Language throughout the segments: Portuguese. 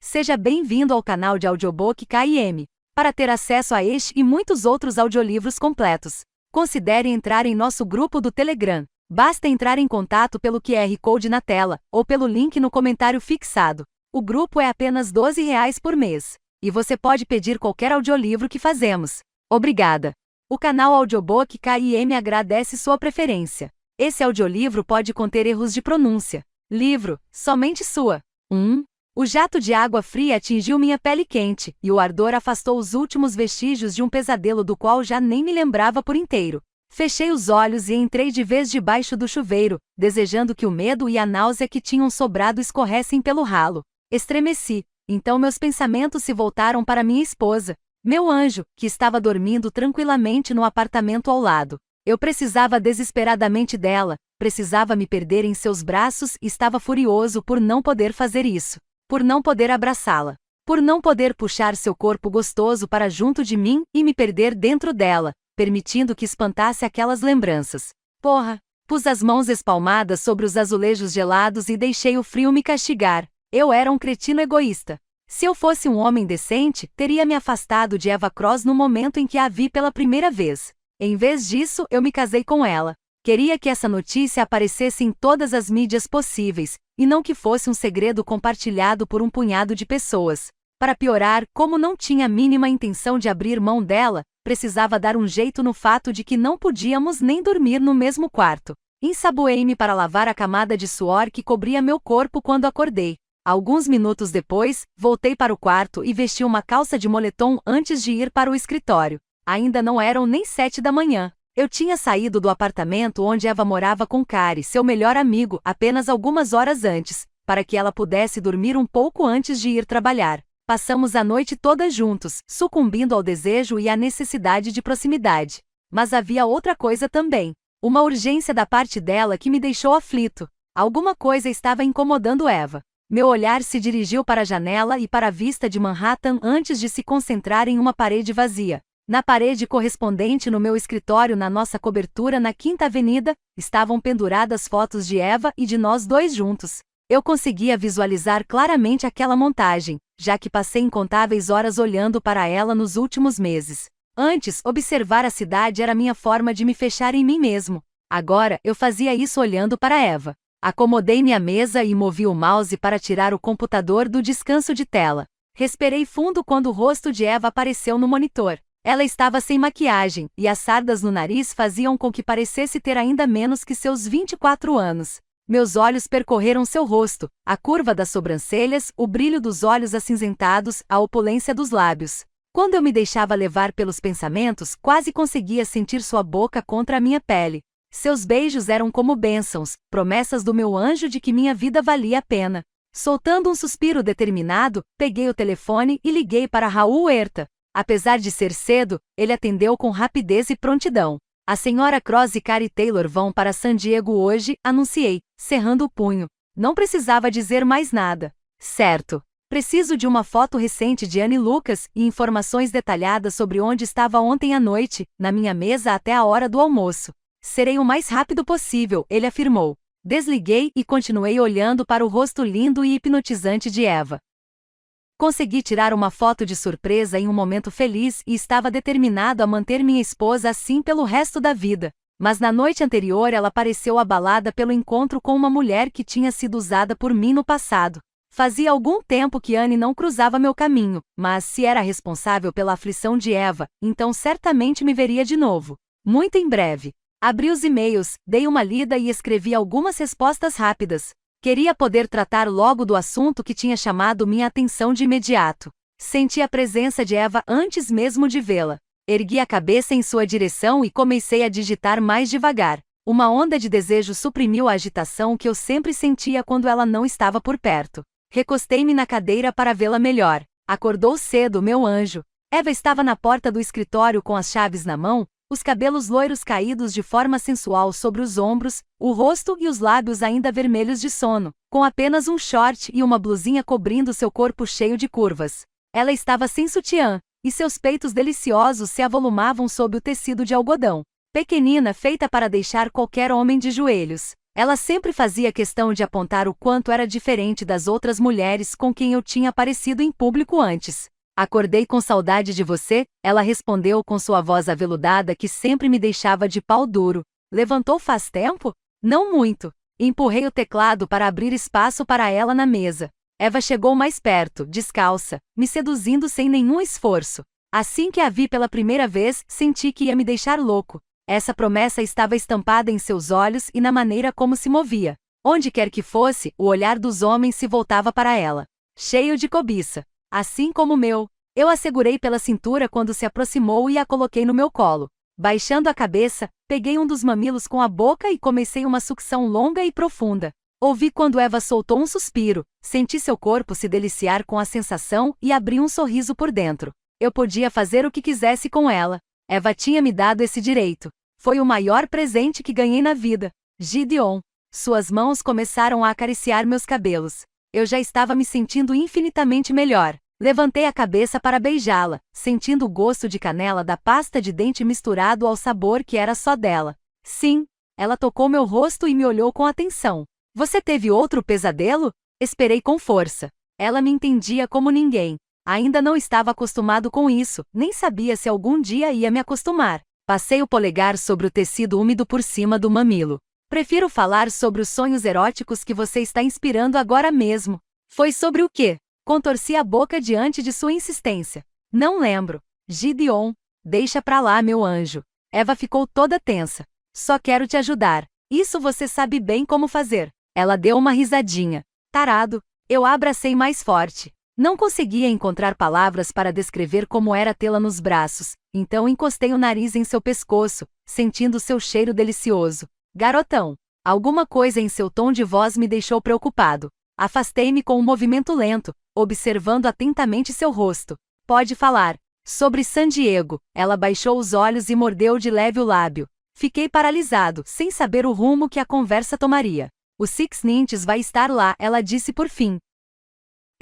Seja bem-vindo ao canal de audiobook KM. Para ter acesso a este e muitos outros audiolivros completos, considere entrar em nosso grupo do Telegram. Basta entrar em contato pelo QR Code na tela, ou pelo link no comentário fixado. O grupo é apenas R$ 12 por mês. E você pode pedir qualquer audiolivro que fazemos. Obrigada! O canal Audiobook KM agradece sua preferência. Esse audiolivro pode conter erros de pronúncia. Livro, somente sua. 1. O jato de água fria atingiu minha pele quente, e o ardor afastou os últimos vestígios de um pesadelo do qual já nem me lembrava por inteiro. Fechei os olhos e entrei de vez debaixo do chuveiro, desejando que o medo e a náusea que tinham sobrado escorressem pelo ralo. Estremeci, então meus pensamentos se voltaram para minha esposa, meu anjo, que estava dormindo tranquilamente no apartamento ao lado. Eu precisava desesperadamente dela, precisava me perder em seus braços e estava furioso por não poder fazer isso. Por não poder abraçá-la, por não poder puxar seu corpo gostoso para junto de mim e me perder dentro dela, permitindo que espantasse aquelas lembranças. Porra! Pus as mãos espalmadas sobre os azulejos gelados e deixei o frio me castigar. Eu era um cretino egoísta. Se eu fosse um homem decente, teria me afastado de Eva Cross no momento em que a vi pela primeira vez. Em vez disso, eu me casei com ela. Queria que essa notícia aparecesse em todas as mídias possíveis, e não que fosse um segredo compartilhado por um punhado de pessoas. Para piorar, como não tinha a mínima intenção de abrir mão dela, precisava dar um jeito no fato de que não podíamos nem dormir no mesmo quarto. Ensaboei-me para lavar a camada de suor que cobria meu corpo quando acordei. Alguns minutos depois, voltei para o quarto e vesti uma calça de moletom antes de ir para o escritório. Ainda não eram nem 7 da manhã. Eu tinha saído do apartamento onde Eva morava com Kari, seu melhor amigo, apenas algumas horas antes, para que ela pudesse dormir um pouco antes de ir trabalhar. Passamos a noite toda juntos, sucumbindo ao desejo e à necessidade de proximidade. Mas havia outra coisa também. Uma urgência da parte dela que me deixou aflito. Alguma coisa estava incomodando Eva. Meu olhar se dirigiu para a janela e para a vista de Manhattan antes de se concentrar em uma parede vazia. Na parede correspondente no meu escritório na nossa cobertura na Quinta Avenida, estavam penduradas fotos de Eva e de nós dois juntos. Eu conseguia visualizar claramente aquela montagem, já que passei incontáveis horas olhando para ela nos últimos meses. Antes, observar a cidade era minha forma de me fechar em mim mesmo. Agora, eu fazia isso olhando para Eva. Acomodei-me à mesa e movi o mouse para tirar o computador do descanso de tela. Respirei fundo quando o rosto de Eva apareceu no monitor. Ela estava sem maquiagem, e as sardas no nariz faziam com que parecesse ter ainda menos que seus 24 anos. Meus olhos percorreram seu rosto, a curva das sobrancelhas, o brilho dos olhos acinzentados, a opulência dos lábios. Quando eu me deixava levar pelos pensamentos, quase conseguia sentir sua boca contra a minha pele. Seus beijos eram como bênçãos, promessas do meu anjo de que minha vida valia a pena. Soltando um suspiro determinado, peguei o telefone e liguei para Raul Huerta. Apesar de ser cedo, ele atendeu com rapidez e prontidão. A senhora Cross e Kari Taylor vão para San Diego hoje, anunciei, cerrando o punho. Não precisava dizer mais nada. Certo. Preciso de uma foto recente de Annie Lucas e informações detalhadas sobre onde estava ontem à noite, na minha mesa até a hora do almoço. Serei o mais rápido possível, ele afirmou. Desliguei e continuei olhando para o rosto lindo e hipnotizante de Eva. Consegui tirar uma foto de surpresa em um momento feliz e estava determinado a manter minha esposa assim pelo resto da vida. Mas na noite anterior ela pareceu abalada pelo encontro com uma mulher que tinha sido usada por mim no passado. Fazia algum tempo que Annie não cruzava meu caminho, mas se era responsável pela aflição de Eva, então certamente me veria de novo. Muito em breve. Abri os e-mails, dei uma lida e escrevi algumas respostas rápidas. Queria poder tratar logo do assunto que tinha chamado minha atenção de imediato. Senti a presença de Eva antes mesmo de vê-la. Ergui a cabeça em sua direção e comecei a digitar mais devagar. Uma onda de desejo suprimiu a agitação que eu sempre sentia quando ela não estava por perto. Recostei-me na cadeira para vê-la melhor. Acordou cedo, meu anjo. Eva estava na porta do escritório com as chaves na mão, os cabelos loiros caídos de forma sensual sobre os ombros, o rosto e os lábios ainda vermelhos de sono, com apenas um short e uma blusinha cobrindo seu corpo cheio de curvas. Ela estava sem sutiã, e seus peitos deliciosos se avolumavam sob o tecido de algodão. Pequenina feita para deixar qualquer homem de joelhos. Ela sempre fazia questão de apontar o quanto era diferente das outras mulheres com quem eu tinha aparecido em público antes. Acordei com saudade de você, ela respondeu com sua voz aveludada que sempre me deixava de pau duro. Levantou faz tempo? Não muito. Empurrei o teclado para abrir espaço para ela na mesa. Eva chegou mais perto, descalça, me seduzindo sem nenhum esforço. Assim que a vi pela primeira vez, senti que ia me deixar louco. Essa promessa estava estampada em seus olhos e na maneira como se movia. Onde quer que fosse, o olhar dos homens se voltava para ela, cheio de cobiça. Assim como o meu. Eu a segurei pela cintura quando se aproximou e a coloquei no meu colo. Baixando a cabeça, peguei um dos mamilos com a boca e comecei uma sucção longa e profunda. Ouvi quando Eva soltou um suspiro, senti seu corpo se deliciar com a sensação e abri um sorriso por dentro. Eu podia fazer o que quisesse com ela. Eva tinha me dado esse direito. Foi o maior presente que ganhei na vida. Gideon. Suas mãos começaram a acariciar meus cabelos. Eu já estava me sentindo infinitamente melhor. Levantei a cabeça para beijá-la, sentindo o gosto de canela da pasta de dente misturado ao sabor que era só dela. Sim, ela tocou meu rosto e me olhou com atenção. Você teve outro pesadelo? Esperei com força. Ela me entendia como ninguém. Ainda não estava acostumado com isso, nem sabia se algum dia ia me acostumar. Passei o polegar sobre o tecido úmido por cima do mamilo. Prefiro falar sobre os sonhos eróticos que você está inspirando agora mesmo. Foi sobre o quê? Contorci a boca diante de sua insistência. Não lembro. Gideon, deixa pra lá, meu anjo. Eva ficou toda tensa. Só quero te ajudar. Isso você sabe bem como fazer. Ela deu uma risadinha. Tarado. Eu a abracei mais forte. Não conseguia encontrar palavras para descrever como era tê-la nos braços, então encostei o nariz em seu pescoço, sentindo seu cheiro delicioso. Garotão. Alguma coisa em seu tom de voz me deixou preocupado. Afastei-me com um movimento lento, observando atentamente seu rosto. Pode falar. Sobre San Diego. Ela baixou os olhos e mordeu de leve o lábio. Fiquei paralisado, sem saber o rumo que a conversa tomaria. O Six Ninjas vai estar lá, ela disse por fim.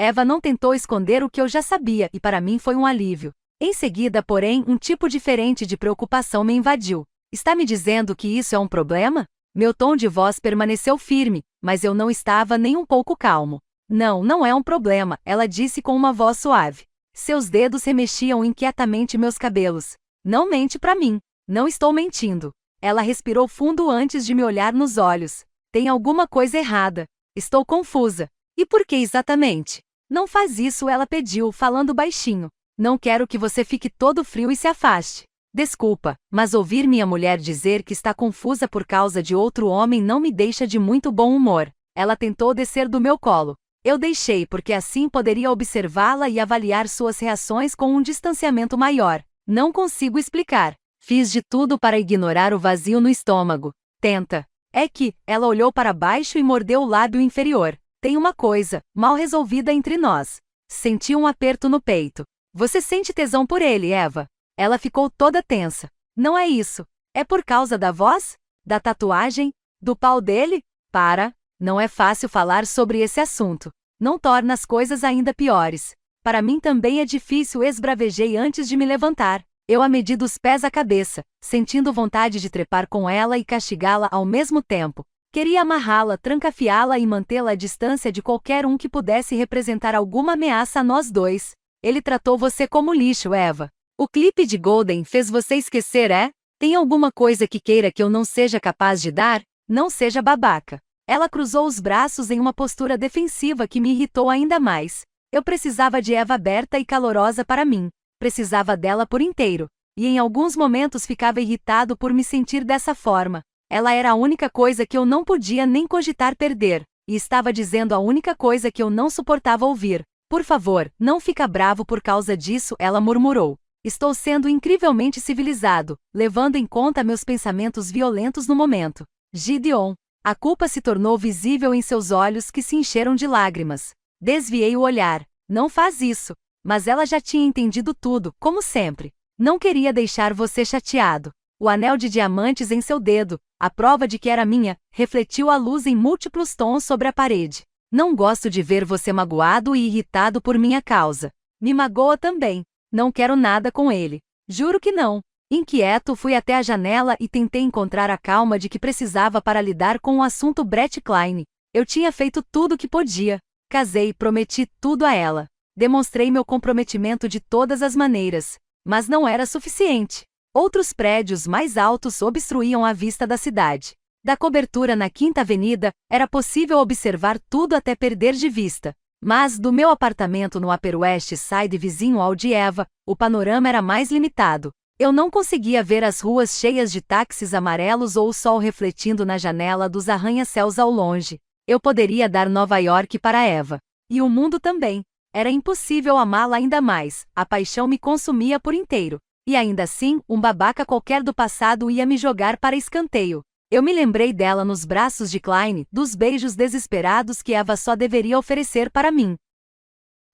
Eva não tentou esconder o que eu já sabia e para mim foi um alívio. Em seguida, porém, um tipo diferente de preocupação me invadiu. Está me dizendo que isso é um problema? Meu tom de voz permaneceu firme, mas eu não estava nem um pouco calmo. Não, não é um problema, ela disse com uma voz suave. Seus dedos remexiam inquietamente meus cabelos. Não mente pra mim. Não estou mentindo. Ela respirou fundo antes de me olhar nos olhos. Tem alguma coisa errada. Estou confusa. E por que exatamente? Não faz isso, ela pediu, falando baixinho. Não quero que você fique todo frio e se afaste. Desculpa, mas ouvir minha mulher dizer que está confusa por causa de outro homem não me deixa de muito bom humor. Ela tentou descer do meu colo. Eu deixei porque assim poderia observá-la e avaliar suas reações com um distanciamento maior. Não consigo explicar. Fiz de tudo para ignorar o vazio no estômago. Tenta. É que, ela olhou para baixo e mordeu o lábio inferior. Tem uma coisa, mal resolvida entre nós. Senti um aperto no peito. Você sente tesão por ele, Eva? Ela ficou toda tensa. Não é isso. É por causa da voz? Da tatuagem? Do pau dele? Para. Não é fácil falar sobre esse assunto. Não torna as coisas ainda piores. Para mim também é difícil, esbravejei antes de me levantar. Eu a medi dos pés à cabeça, sentindo vontade de trepar com ela e castigá-la ao mesmo tempo. Queria amarrá-la, trancafiá-la e mantê-la à distância de qualquer um que pudesse representar alguma ameaça a nós dois. Ele tratou você como lixo, Eva. O clipe de Golden fez você esquecer, é? Tem alguma coisa que queira que eu não seja capaz de dar? Não seja babaca. Ela cruzou os braços em uma postura defensiva que me irritou ainda mais. Eu precisava de Eva aberta e calorosa para mim. Precisava dela por inteiro. E em alguns momentos ficava irritado por me sentir dessa forma. Ela era a única coisa que eu não podia nem cogitar perder. E estava dizendo a única coisa que eu não suportava ouvir. Por favor, não fica bravo por causa disso, ela murmurou. Estou sendo incrivelmente civilizado, levando em conta meus pensamentos violentos no momento. Gideon. A culpa se tornou visível em seus olhos que se encheram de lágrimas. Desviei o olhar. Não faz isso. Mas ela já tinha entendido tudo, como sempre. Não queria deixar você chateado. O anel de diamantes em seu dedo, a prova de que era minha, refletiu a luz em múltiplos tons sobre a parede. Não gosto de ver você magoado e irritado por minha causa. Me magoa também. Não quero nada com ele. Juro que não. Inquieto, fui até a janela e tentei encontrar a calma de que precisava para lidar com o assunto Brett Klein. Eu tinha feito tudo o que podia. Casei, prometi tudo a ela. Demonstrei meu comprometimento de todas as maneiras. Mas não era suficiente. Outros prédios mais altos obstruíam a vista da cidade. Da cobertura na Quinta Avenida, era possível observar tudo até perder de vista. Mas, do meu apartamento no Upper West Side vizinho ao de Eva, o panorama era mais limitado. Eu não conseguia ver as ruas cheias de táxis amarelos ou o sol refletindo na janela dos arranha-céus ao longe. Eu poderia dar Nova York para Eva. E o mundo também. Era impossível amá-la ainda mais, a paixão me consumia por inteiro. E ainda assim, um babaca qualquer do passado ia me jogar para escanteio. Eu me lembrei dela nos braços de Klein, dos beijos desesperados que Eva só deveria oferecer para mim.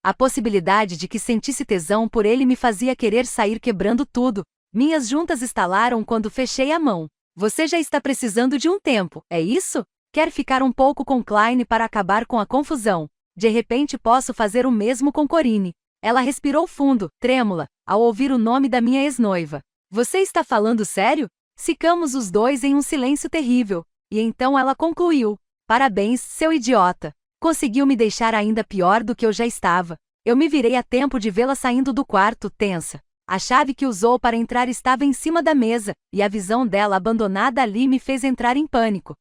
A possibilidade de que sentisse tesão por ele me fazia querer sair quebrando tudo. Minhas juntas estalaram quando fechei a mão. Você já está precisando de um tempo, é isso? Quer ficar um pouco com Klein para acabar com a confusão. De repente posso fazer o mesmo com Corinne. Ela respirou fundo, trêmula, ao ouvir o nome da minha ex-noiva. Você está falando sério? Ficamos os dois em um silêncio terrível. E então ela concluiu. Parabéns, seu idiota. Conseguiu me deixar ainda pior do que eu já estava. Eu me virei a tempo de vê-la saindo do quarto, tensa. A chave que usou para entrar estava em cima da mesa, e a visão dela abandonada ali me fez entrar em pânico.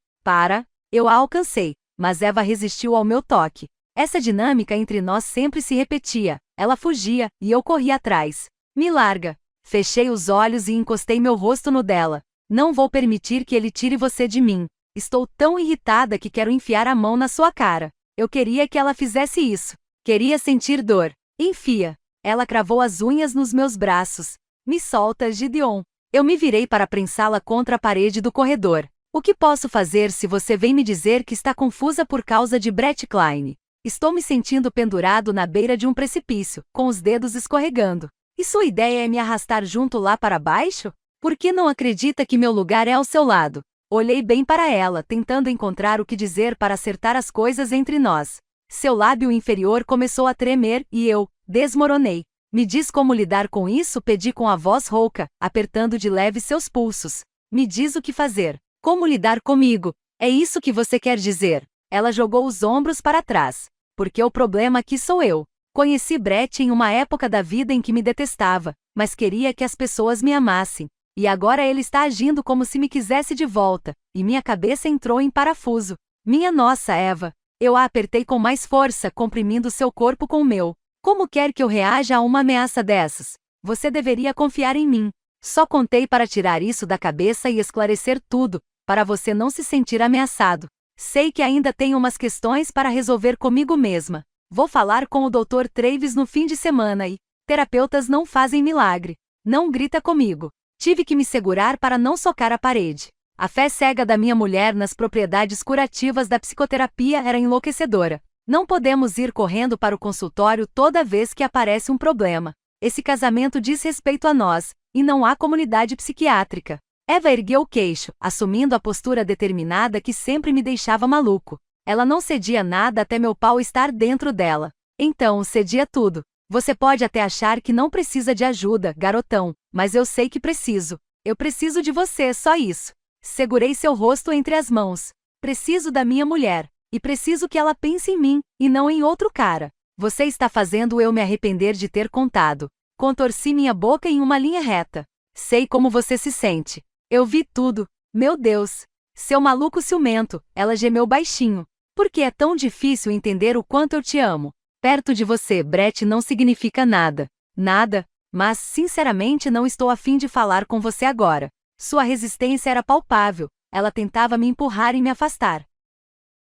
Eu a alcancei, mas Eva resistiu ao meu toque. Essa dinâmica entre nós sempre se repetia. Ela fugia, e eu corria atrás. Me larga. Fechei os olhos e encostei meu rosto no dela. Não vou permitir que ele tire você de mim. Estou tão irritada que quero enfiar a mão na sua cara. Eu queria que ela fizesse isso. Queria sentir dor. Enfia. Ela cravou as unhas nos meus braços. Me solta, Gideon. Eu me virei para prensá-la contra a parede do corredor. O que posso fazer se você vem me dizer que está confusa por causa de Brett Klein? Estou me sentindo pendurado na beira de um precipício, com os dedos escorregando. E sua ideia é me arrastar junto lá para baixo? Por que não acredita que meu lugar é ao seu lado? Olhei bem para ela, tentando encontrar o que dizer para acertar as coisas entre nós. Seu lábio inferior começou a tremer e eu desmoronei. Me diz como lidar com isso? Pedi com a voz rouca, apertando de leve seus pulsos. Me diz o que fazer. Como lidar comigo? É isso que você quer dizer? Ela jogou os ombros para trás. Porque o problema aqui sou eu. Conheci Brett em uma época da vida em que me detestava, mas queria que as pessoas me amassem. E agora ele está agindo como se me quisesse de volta, e minha cabeça entrou em parafuso. Minha nossa, Eva. Eu a apertei com mais força, comprimindo seu corpo com o meu. Como quer que eu reaja a uma ameaça dessas? Você deveria confiar em mim. Só contei para tirar isso da cabeça e esclarecer tudo, para você não se sentir ameaçado. Sei que ainda tenho umas questões para resolver comigo mesma. Vou falar com o Dr. Travis no fim de semana e... terapeutas não fazem milagre. Não grita comigo. Tive que me segurar para não socar a parede. A fé cega da minha mulher nas propriedades curativas da psicoterapia era enlouquecedora. Não podemos ir correndo para o consultório toda vez que aparece um problema. Esse casamento diz respeito a nós, e não há comunidade psiquiátrica. Eva ergueu o queixo, assumindo a postura determinada que sempre me deixava maluco. Ela não cedia nada até meu pau estar dentro dela. Então, cedia tudo. Você pode até achar que não precisa de ajuda, garotão, mas eu sei que preciso. Eu preciso de você, só isso. Segurei seu rosto entre as mãos. Preciso da minha mulher. E preciso que ela pense em mim, e não em outro cara. Você está fazendo eu me arrepender de ter contado. Contorci minha boca em uma linha reta. Sei como você se sente. Eu vi tudo. Meu Deus. Seu maluco ciumento, ela gemeu baixinho. Por que é tão difícil entender o quanto eu te amo? Perto de você, Brett não significa nada. Nada, mas sinceramente não estou a fim de falar com você agora. Sua resistência era palpável, ela tentava me empurrar e me afastar.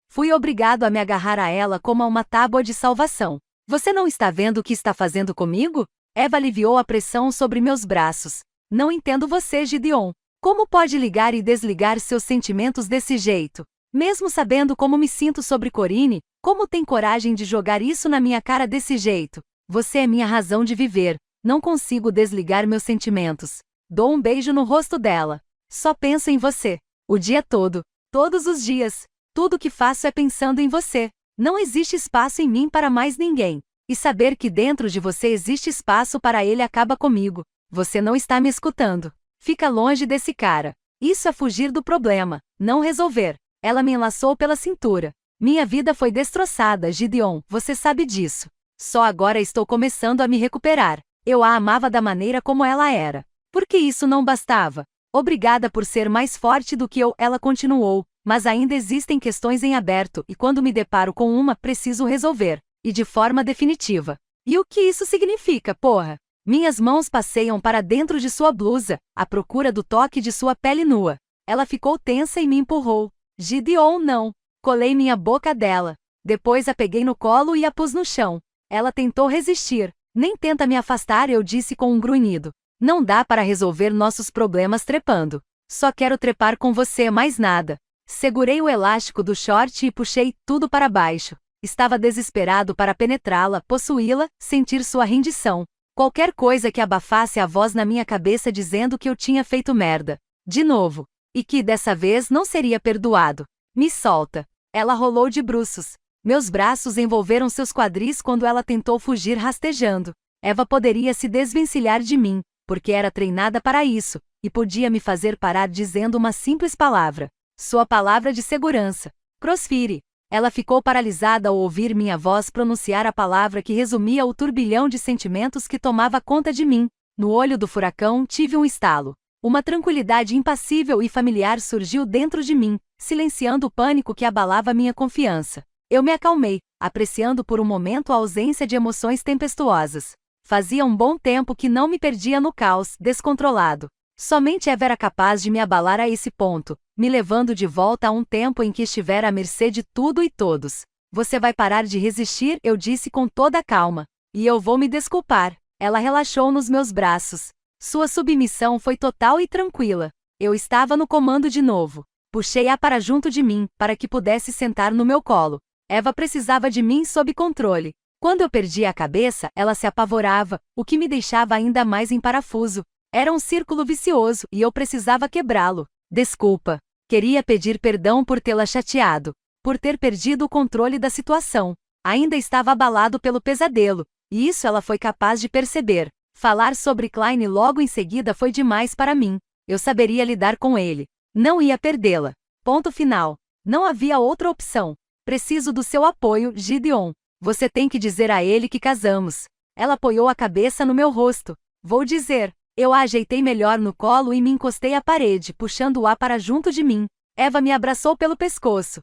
Fui obrigado a me agarrar a ela como a uma tábua de salvação. Você não está vendo o que está fazendo comigo? Eva aliviou a pressão sobre meus braços. Não entendo você, Gideon. Como pode ligar e desligar seus sentimentos desse jeito? Mesmo sabendo como me sinto sobre Corinne, como tem coragem de jogar isso na minha cara desse jeito? Você é minha razão de viver. Não consigo desligar meus sentimentos. Dou um beijo no rosto dela. Só penso em você. O dia todo. Todos os dias. Tudo que faço é pensando em você. Não existe espaço em mim para mais ninguém. E saber que dentro de você existe espaço para ele acaba comigo. Você não está me escutando. Fica longe desse cara. Isso é fugir do problema, não resolver. Ela me enlaçou pela cintura. Minha vida foi destroçada, Gideon, você sabe disso. Só agora estou começando a me recuperar. Eu a amava da maneira como ela era. Por que isso não bastava? Obrigada por ser mais forte do que eu, ela continuou, mas ainda existem questões em aberto e quando me deparo com uma, preciso resolver, e de forma definitiva. E o que isso significa, porra? Minhas mãos passeiam para dentro de sua blusa, à procura do toque de sua pele nua. Ela ficou tensa e me empurrou. Gideon, não. Colei minha boca dela. Depois a peguei no colo e a pus no chão. Ela tentou resistir. Nem tenta me afastar, eu disse com um grunhido. Não dá para resolver nossos problemas trepando. Só quero trepar com você, mais nada. Segurei o elástico do short e puxei tudo para baixo. Estava desesperado para penetrá-la, possuí-la, sentir sua rendição. Qualquer coisa que abafasse a voz na minha cabeça dizendo que eu tinha feito merda. De novo. E que dessa vez não seria perdoado. Me solta. Ela rolou de bruços. Meus braços envolveram seus quadris quando ela tentou fugir rastejando. Eva poderia se desvencilhar de mim, porque era treinada para isso, e podia me fazer parar dizendo uma simples palavra. Sua palavra de segurança. Crossfire. Ela ficou paralisada ao ouvir minha voz pronunciar a palavra que resumia o turbilhão de sentimentos que tomava conta de mim. No olho do furacão tive um estalo. Uma tranquilidade impassível e familiar surgiu dentro de mim, silenciando o pânico que abalava minha confiança. Eu me acalmei, apreciando por um momento a ausência de emoções tempestuosas. Fazia um bom tempo que não me perdia no caos, descontrolado. Somente Eva era capaz de me abalar a esse ponto, me levando de volta a um tempo em que estivera à mercê de tudo e todos. Você vai parar de resistir, eu disse com toda a calma. E eu vou me desculpar. Ela relaxou nos meus braços. Sua submissão foi total e tranquila. Eu estava no comando de novo. Puxei-a para junto de mim, para que pudesse sentar no meu colo. Eva precisava de mim sob controle. Quando eu perdia a cabeça, ela se apavorava, o que me deixava ainda mais em parafuso. Era um círculo vicioso e eu precisava quebrá-lo. Desculpa. Queria pedir perdão por tê-la chateado, por ter perdido o controle da situação. Ainda estava abalado pelo pesadelo, e isso ela foi capaz de perceber. Falar sobre Klein logo em seguida foi demais para mim. Eu saberia lidar com ele. Não ia perdê-la. Ponto final. Não havia outra opção. Preciso do seu apoio, Gideon. Você tem que dizer a ele que casamos. Ela apoiou a cabeça no meu rosto. Vou dizer. Eu a ajeitei melhor no colo e me encostei à parede, puxando-a para junto de mim. Eva me abraçou pelo pescoço.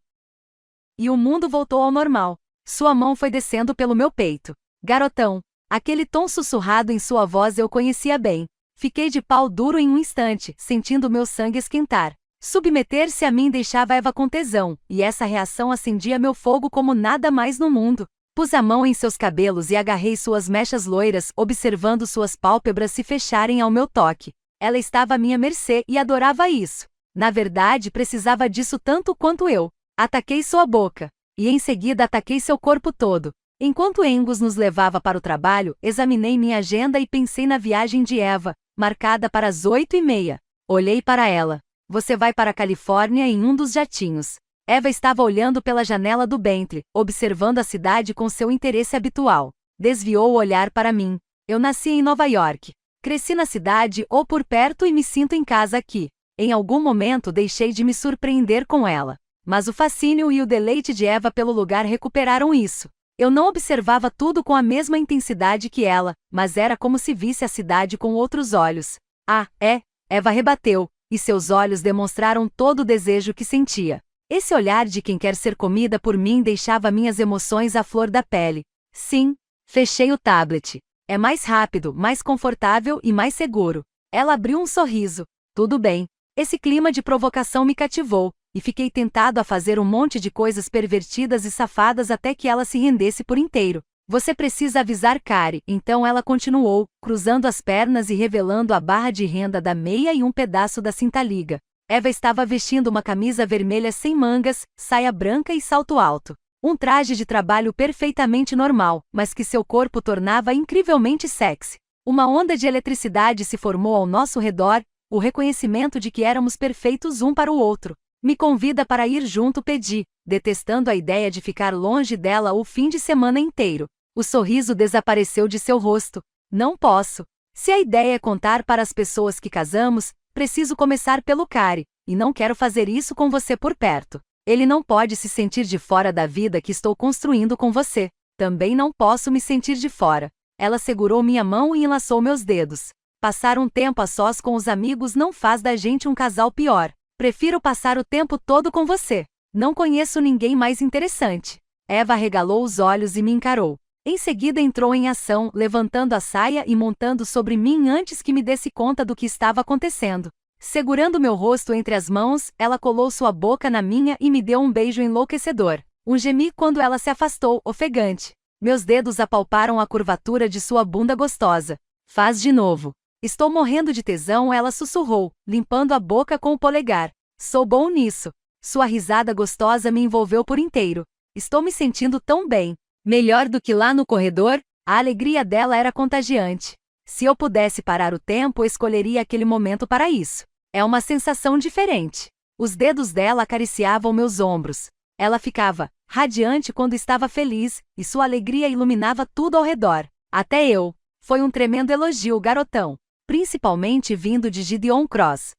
E o mundo voltou ao normal. Sua mão foi descendo pelo meu peito. Garotão. Aquele tom sussurrado em sua voz eu conhecia bem. Fiquei de pau duro em um instante, sentindo meu sangue esquentar. Submeter-se a mim deixava Eva com tesão, e essa reação acendia meu fogo como nada mais no mundo. Pus a mão em seus cabelos e agarrei suas mechas loiras, observando suas pálpebras se fecharem ao meu toque. Ela estava à minha mercê e adorava isso. Na verdade, precisava disso tanto quanto eu. Ataquei sua boca. E em seguida ataquei seu corpo todo. Enquanto Angus nos levava para o trabalho, examinei minha agenda e pensei na viagem de Eva, marcada para as 8h30. Olhei para ela. Você vai para a Califórnia em um dos jatinhos. Eva estava olhando pela janela do Bentley, observando a cidade com seu interesse habitual. Desviou o olhar para mim. Eu nasci em Nova York. Cresci na cidade ou por perto e me sinto em casa aqui. Em algum momento deixei de me surpreender com ela. Mas o fascínio e o deleite de Eva pelo lugar recuperaram isso. Eu não observava tudo com a mesma intensidade que ela, mas era como se visse a cidade com outros olhos. Ah, é? Eva rebateu, e seus olhos demonstraram todo o desejo que sentia. Esse olhar de quem quer ser comida por mim deixava minhas emoções à flor da pele. Sim. Fechei o tablet. É mais rápido, mais confortável e mais seguro. Ela abriu um sorriso. Tudo bem. Esse clima de provocação me cativou, e fiquei tentado a fazer um monte de coisas pervertidas e safadas até que ela se rendesse por inteiro. Você precisa avisar Kari, então ela continuou, cruzando as pernas e revelando a barra de renda da meia e um pedaço da cinta-liga. Eva estava vestindo uma camisa vermelha sem mangas, saia branca e salto alto. Um traje de trabalho perfeitamente normal, mas que seu corpo tornava incrivelmente sexy. Uma onda de eletricidade se formou ao nosso redor, o reconhecimento de que éramos perfeitos um para o outro. Me convida para ir junto, pedi, detestando a ideia de ficar longe dela o fim de semana inteiro. O sorriso desapareceu de seu rosto. Não posso. Se a ideia é contar para as pessoas que casamos, Preciso começar pelo Kari, e não quero fazer isso com você por perto. Ele não pode se sentir de fora da vida que estou construindo com você. Também não posso me sentir de fora. Ela segurou minha mão e enlaçou meus dedos. Passar um tempo a sós com os amigos não faz da gente um casal pior. Prefiro passar o tempo todo com você. Não conheço ninguém mais interessante. Eva arregalou os olhos e me encarou. Em seguida entrou em ação, levantando a saia e montando sobre mim antes que me desse conta do que estava acontecendo. Segurando meu rosto entre as mãos, ela colou sua boca na minha e me deu um beijo enlouquecedor. Gemi quando ela se afastou, ofegante. Meus dedos apalparam a curvatura de sua bunda gostosa. Faz de novo. Estou morrendo de tesão, ela sussurrou, limpando a boca com o polegar. Sou bom nisso. Sua risada gostosa me envolveu por inteiro. Estou me sentindo tão bem. Melhor do que lá no corredor? A alegria dela era contagiante. Se eu pudesse parar o tempo, escolheria aquele momento para isso. É uma sensação diferente. Os dedos dela acariciavam meus ombros. Ela ficava radiante quando estava feliz, e sua alegria iluminava tudo ao redor. Até eu. Foi um tremendo elogio, garotão. Principalmente vindo de Gideon Cross.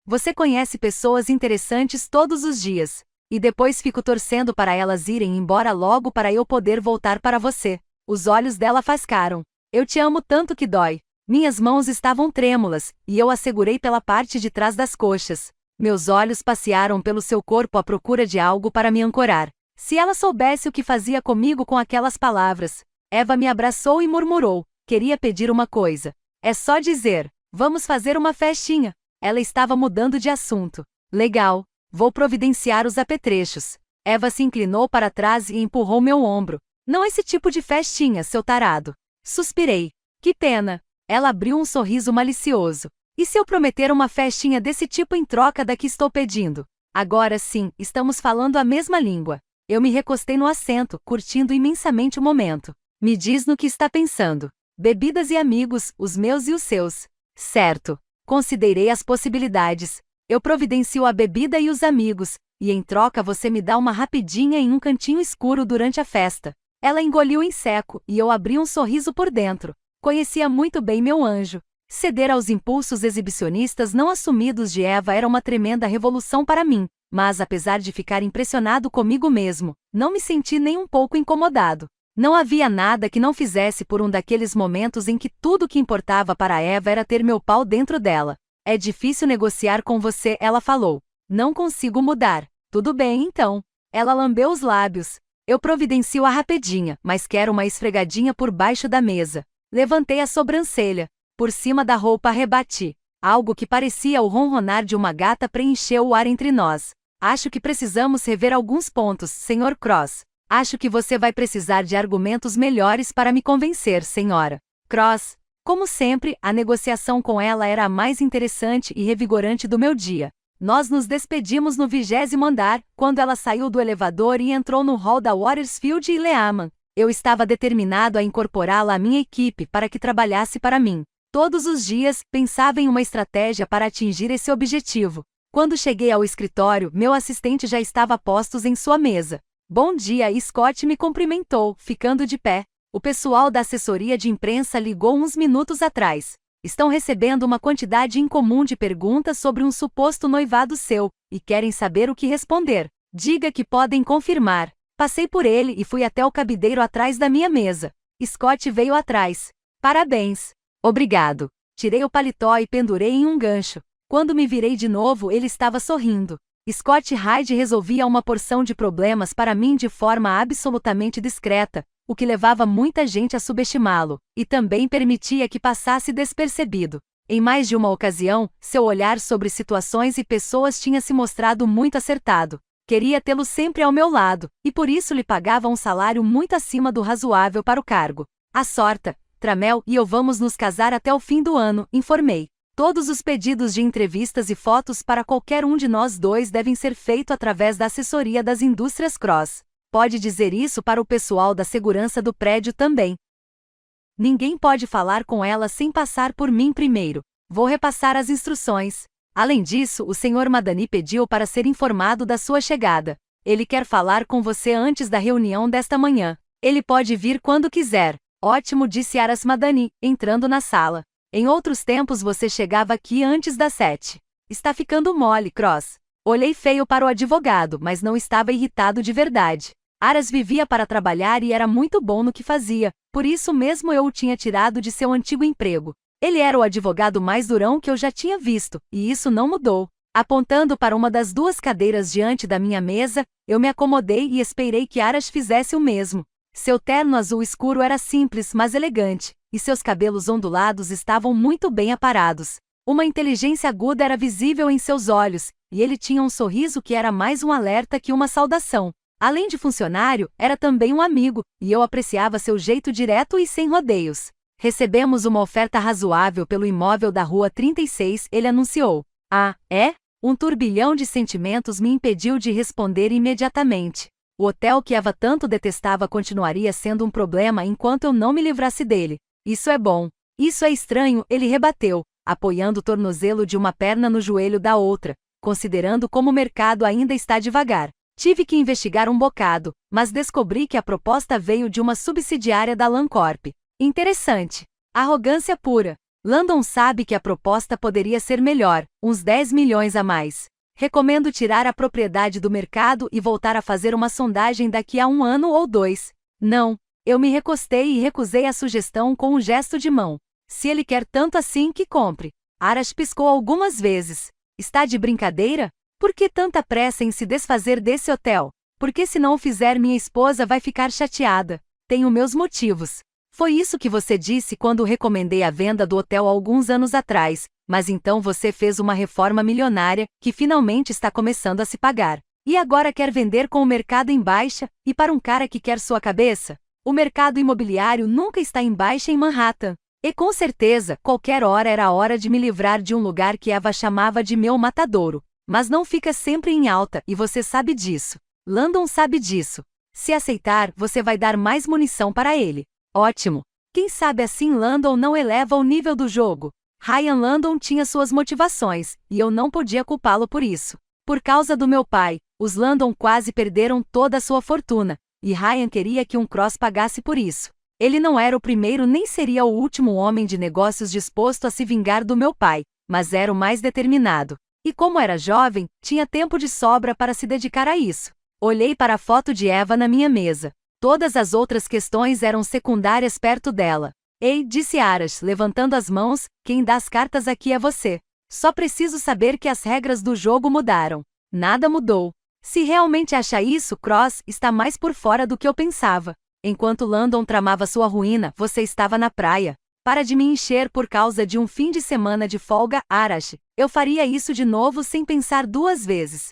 Você conhece pessoas interessantes todos os dias. E depois fico torcendo para elas irem embora logo para eu poder voltar para você. Os olhos dela faiscaram. Eu te amo tanto que dói. Minhas mãos estavam trêmulas, e eu a segurei pela parte de trás das coxas. Meus olhos passearam pelo seu corpo à procura de algo para me ancorar. Se ela soubesse o que fazia comigo com aquelas palavras. Eva me abraçou e murmurou. Queria pedir uma coisa. É só dizer, vamos fazer uma festinha. Ela estava mudando de assunto. Legal. Vou providenciar os apetrechos. Eva se inclinou para trás e empurrou meu ombro. Não esse tipo de festinha, seu tarado. Suspirei. Que pena. Ela abriu um sorriso malicioso. E se eu prometer uma festinha desse tipo em troca da que estou pedindo? Agora sim, estamos falando a mesma língua. Eu me recostei no assento, curtindo imensamente o momento. Me diz no que está pensando. Bebidas e amigos, os meus e os seus. Certo. Considerei as possibilidades. Eu providencio a bebida e os amigos, e em troca você me dá uma rapidinha em um cantinho escuro durante a festa. Ela engoliu em seco, e eu abri um sorriso por dentro. Conhecia muito bem meu anjo. Ceder aos impulsos exibicionistas não assumidos de Eva era uma tremenda revolução para mim, mas apesar de ficar impressionado comigo mesmo, não me senti nem um pouco incomodado. Não havia nada que não fizesse por um daqueles momentos em que tudo que importava para Eva era ter meu pau dentro dela. É difícil negociar com você, ela falou. Não consigo mudar. Tudo bem então. Ela lambeu os lábios. Eu providencio a rapidinha, mas quero uma esfregadinha por baixo da mesa. Levantei a sobrancelha. Por cima da roupa rebati. Algo que parecia o ronronar de uma gata preencheu o ar entre nós. Acho que precisamos rever alguns pontos, Sr. Cross. Acho que você vai precisar de argumentos melhores para me convencer, senhora Cross. Como sempre, a negociação com ela era a mais interessante e revigorante do meu dia. Nós nos despedimos no 20º andar, quando ela saiu do elevador e entrou no hall da Watersfield e Lehman. Eu estava determinado a incorporá-la à minha equipe para que trabalhasse para mim. Todos os dias, pensava em uma estratégia para atingir esse objetivo. Quando cheguei ao escritório, meu assistente já estava a postos em sua mesa. Bom dia, Scott me cumprimentou, ficando de pé. O pessoal da assessoria de imprensa ligou uns minutos atrás. Estão recebendo uma quantidade incomum de perguntas sobre um suposto noivado seu, e querem saber o que responder. Diga que podem confirmar. Passei por ele e fui até o cabideiro atrás da minha mesa. Scott veio atrás. Parabéns. Obrigado. Tirei o paletó e pendurei em um gancho. Quando me virei de novo, ele estava sorrindo. Scott Hyde resolvia uma porção de problemas para mim de forma absolutamente discreta, o que levava muita gente a subestimá-lo, e também permitia que passasse despercebido. Em mais de uma ocasião, seu olhar sobre situações e pessoas tinha se mostrado muito acertado. Queria tê-lo sempre ao meu lado, e por isso lhe pagava um salário muito acima do razoável para o cargo. A sorta, Tramel e eu vamos nos casar até o fim do ano, informei. Todos os pedidos de entrevistas e fotos para qualquer um de nós dois devem ser feitos através da assessoria das indústrias Cross. Pode dizer isso para o pessoal da segurança do prédio também. Ninguém pode falar com ela sem passar por mim primeiro. Vou repassar as instruções. Além disso, o Sr. Madani pediu para ser informado da sua chegada. Ele quer falar com você antes da reunião desta manhã. Ele pode vir quando quiser. Ótimo, disse Aras Madani, entrando na sala. Em outros tempos você chegava aqui antes das 7. Está ficando mole, Cross. Olhei feio para o advogado, mas não estava irritado de verdade. Aras vivia para trabalhar e era muito bom no que fazia, por isso mesmo eu o tinha tirado de seu antigo emprego. Ele era o advogado mais durão que eu já tinha visto, e isso não mudou. Apontando para uma das duas cadeiras diante da minha mesa, eu me acomodei e esperei que Aras fizesse o mesmo. Seu terno azul escuro era simples, mas elegante, e seus cabelos ondulados estavam muito bem aparados. Uma inteligência aguda era visível em seus olhos, e ele tinha um sorriso que era mais um alerta que uma saudação. Além de funcionário, era também um amigo, e eu apreciava seu jeito direto e sem rodeios. Recebemos uma oferta razoável pelo imóvel da Rua 36, ele anunciou. Ah, é? Um turbilhão de sentimentos me impediu de responder imediatamente. O hotel que Eva tanto detestava continuaria sendo um problema enquanto eu não me livrasse dele. Isso é bom. Isso é estranho, ele rebateu, apoiando o tornozelo de uma perna no joelho da outra, considerando como o mercado ainda está devagar. Tive que investigar um bocado, mas descobri que a proposta veio de uma subsidiária da LandCorp. Interessante. Arrogância pura. Landon sabe que a proposta poderia ser melhor, uns 10 milhões a mais. Recomendo tirar a propriedade do mercado e voltar a fazer uma sondagem daqui a 1 ano ou 2. Não. Eu me recostei e recusei a sugestão com um gesto de mão. Se ele quer tanto assim, que compre. Aras piscou algumas vezes. Está de brincadeira? Por que tanta pressa em se desfazer desse hotel? Porque se não o fizer minha esposa vai ficar chateada. Tenho meus motivos. Foi isso que você disse quando recomendei a venda do hotel alguns anos atrás, mas então você fez uma reforma milionária, que finalmente está começando a se pagar. E agora quer vender com o mercado em baixa, e para um cara que quer sua cabeça? O mercado imobiliário nunca está em baixa em Manhattan. E com certeza, qualquer hora era a hora de me livrar de um lugar que Eva chamava de meu matadouro. Mas não fica sempre em alta, e você sabe disso. Landon sabe disso. Se aceitar, você vai dar mais munição para ele. Ótimo. Quem sabe assim Landon não eleva o nível do jogo. Ryan Landon tinha suas motivações, e eu não podia culpá-lo por isso. Por causa do meu pai, os Landon quase perderam toda a sua fortuna, e Ryan queria que um Cross pagasse por isso. Ele não era o primeiro nem seria o último homem de negócios disposto a se vingar do meu pai, mas era o mais determinado. E como era jovem, tinha tempo de sobra para se dedicar a isso. Olhei para a foto de Eva na minha mesa. Todas as outras questões eram secundárias perto dela. Ei, disse Aras, levantando as mãos, quem dá as cartas aqui é você. Só preciso saber que as regras do jogo mudaram. Nada mudou. Se realmente acha isso, Cross, está mais por fora do que eu pensava. Enquanto Landon tramava sua ruína, você estava na praia. Para de me encher por causa de um fim de semana de folga, Arash. Eu faria isso de novo sem pensar 2 vezes.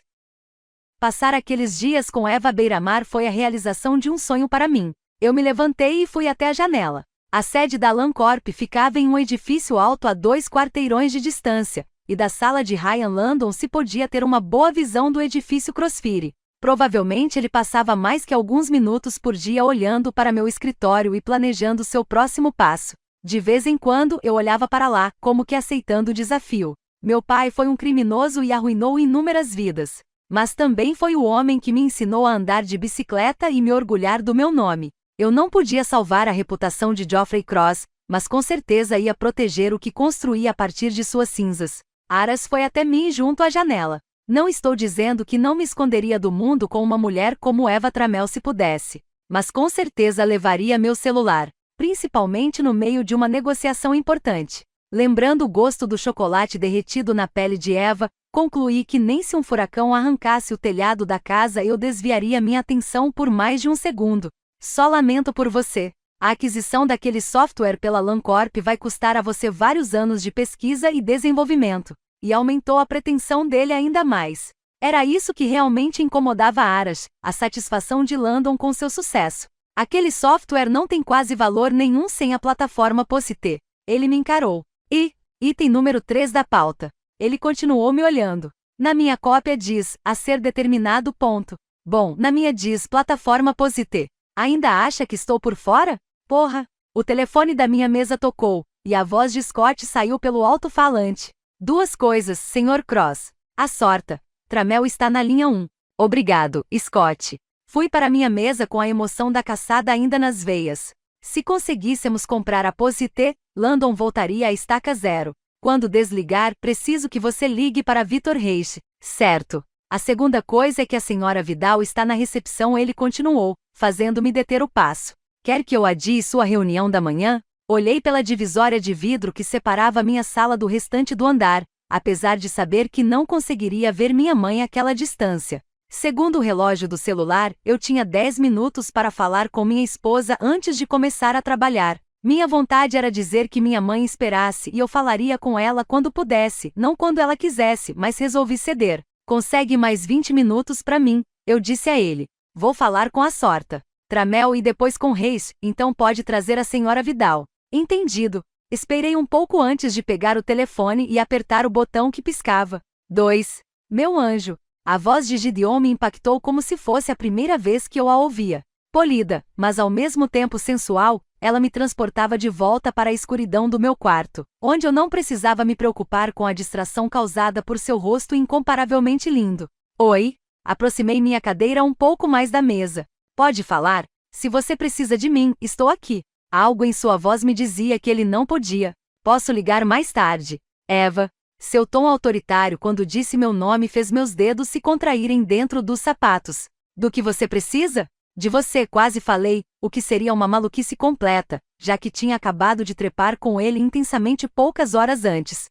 Passar aqueles dias com Eva à beira-mar foi a realização de um sonho para mim. Eu me levantei e fui até a janela. A sede da LandCorp ficava em um edifício alto a 2 quarteirões de distância, e da sala de Ryan Landon se podia ter uma boa visão do edifício Crossfire. Provavelmente ele passava mais que alguns minutos por dia olhando para meu escritório e planejando seu próximo passo. De vez em quando eu olhava para lá, como que aceitando o desafio. Meu pai foi um criminoso e arruinou inúmeras vidas. Mas também foi o homem que me ensinou a andar de bicicleta e me orgulhar do meu nome. Eu não podia salvar a reputação de Geoffrey Cross, mas com certeza ia proteger o que construí a partir de suas cinzas. Aras foi até mim junto à janela. Não estou dizendo que não me esconderia do mundo com uma mulher como Eva Trammell se pudesse. Mas com certeza levaria meu celular, principalmente no meio de uma negociação importante. Lembrando o gosto do chocolate derretido na pele de Eva, concluí que nem se um furacão arrancasse o telhado da casa eu desviaria minha atenção por mais de um segundo. Só lamento por você. A aquisição daquele software pela LandCorp vai custar a você vários anos de pesquisa e desenvolvimento. E aumentou a pretensão dele ainda mais. Era isso que realmente incomodava Aras, a satisfação de Landon com seu sucesso. Aquele software não tem quase valor nenhum sem a plataforma POSIT. Ele me encarou. E, item número 3 da pauta. Ele continuou me olhando. Na minha cópia diz, a ser determinado ponto. Bom, na minha diz, plataforma POSIT. Ainda acha que estou por fora? Porra! O telefone da minha mesa tocou, e a voz de Scott saiu pelo alto-falante. 2 coisas, Sr. Cross. A sorta. Trammell está na linha 1. Obrigado, Scott. Fui para minha mesa com a emoção da caçada ainda nas veias. Se conseguíssemos comprar a POSIT, Landon voltaria à estaca zero. Quando desligar, preciso que você ligue para Vitor Reis. Certo. A segunda coisa é que a senhora Vidal está na recepção, ele continuou, fazendo-me deter o passo. Quer que eu adie sua reunião da manhã? Olhei pela divisória de vidro que separava minha sala do restante do andar, apesar de saber que não conseguiria ver minha mãe àquela distância. Segundo o relógio do celular, eu tinha 10 minutos para falar com minha esposa antes de começar a trabalhar. Minha vontade era dizer que minha mãe esperasse e eu falaria com ela quando pudesse, não quando ela quisesse, mas resolvi ceder. Consegue mais 20 minutos para mim, eu disse a ele. Vou falar com a Sorta Trammell e depois com Reis, então pode trazer a senhora Vidal. Entendido. Esperei um pouco antes de pegar o telefone e apertar o botão que piscava. 2. Meu anjo. A voz de Gideon me impactou como se fosse a primeira vez que eu a ouvia. Polida, mas ao mesmo tempo sensual, ela me transportava de volta para a escuridão do meu quarto, onde eu não precisava me preocupar com a distração causada por seu rosto incomparavelmente lindo. Oi? Aproximei minha cadeira um pouco mais da mesa. Pode falar? Se você precisa de mim, estou aqui. Algo em sua voz me dizia que ele não podia. Posso ligar mais tarde. Eva. Seu tom autoritário quando disse meu nome fez meus dedos se contraírem dentro dos sapatos. Do que você precisa? De você, quase falei, o que seria uma maluquice completa, já que tinha acabado de trepar com ele intensamente poucas horas antes.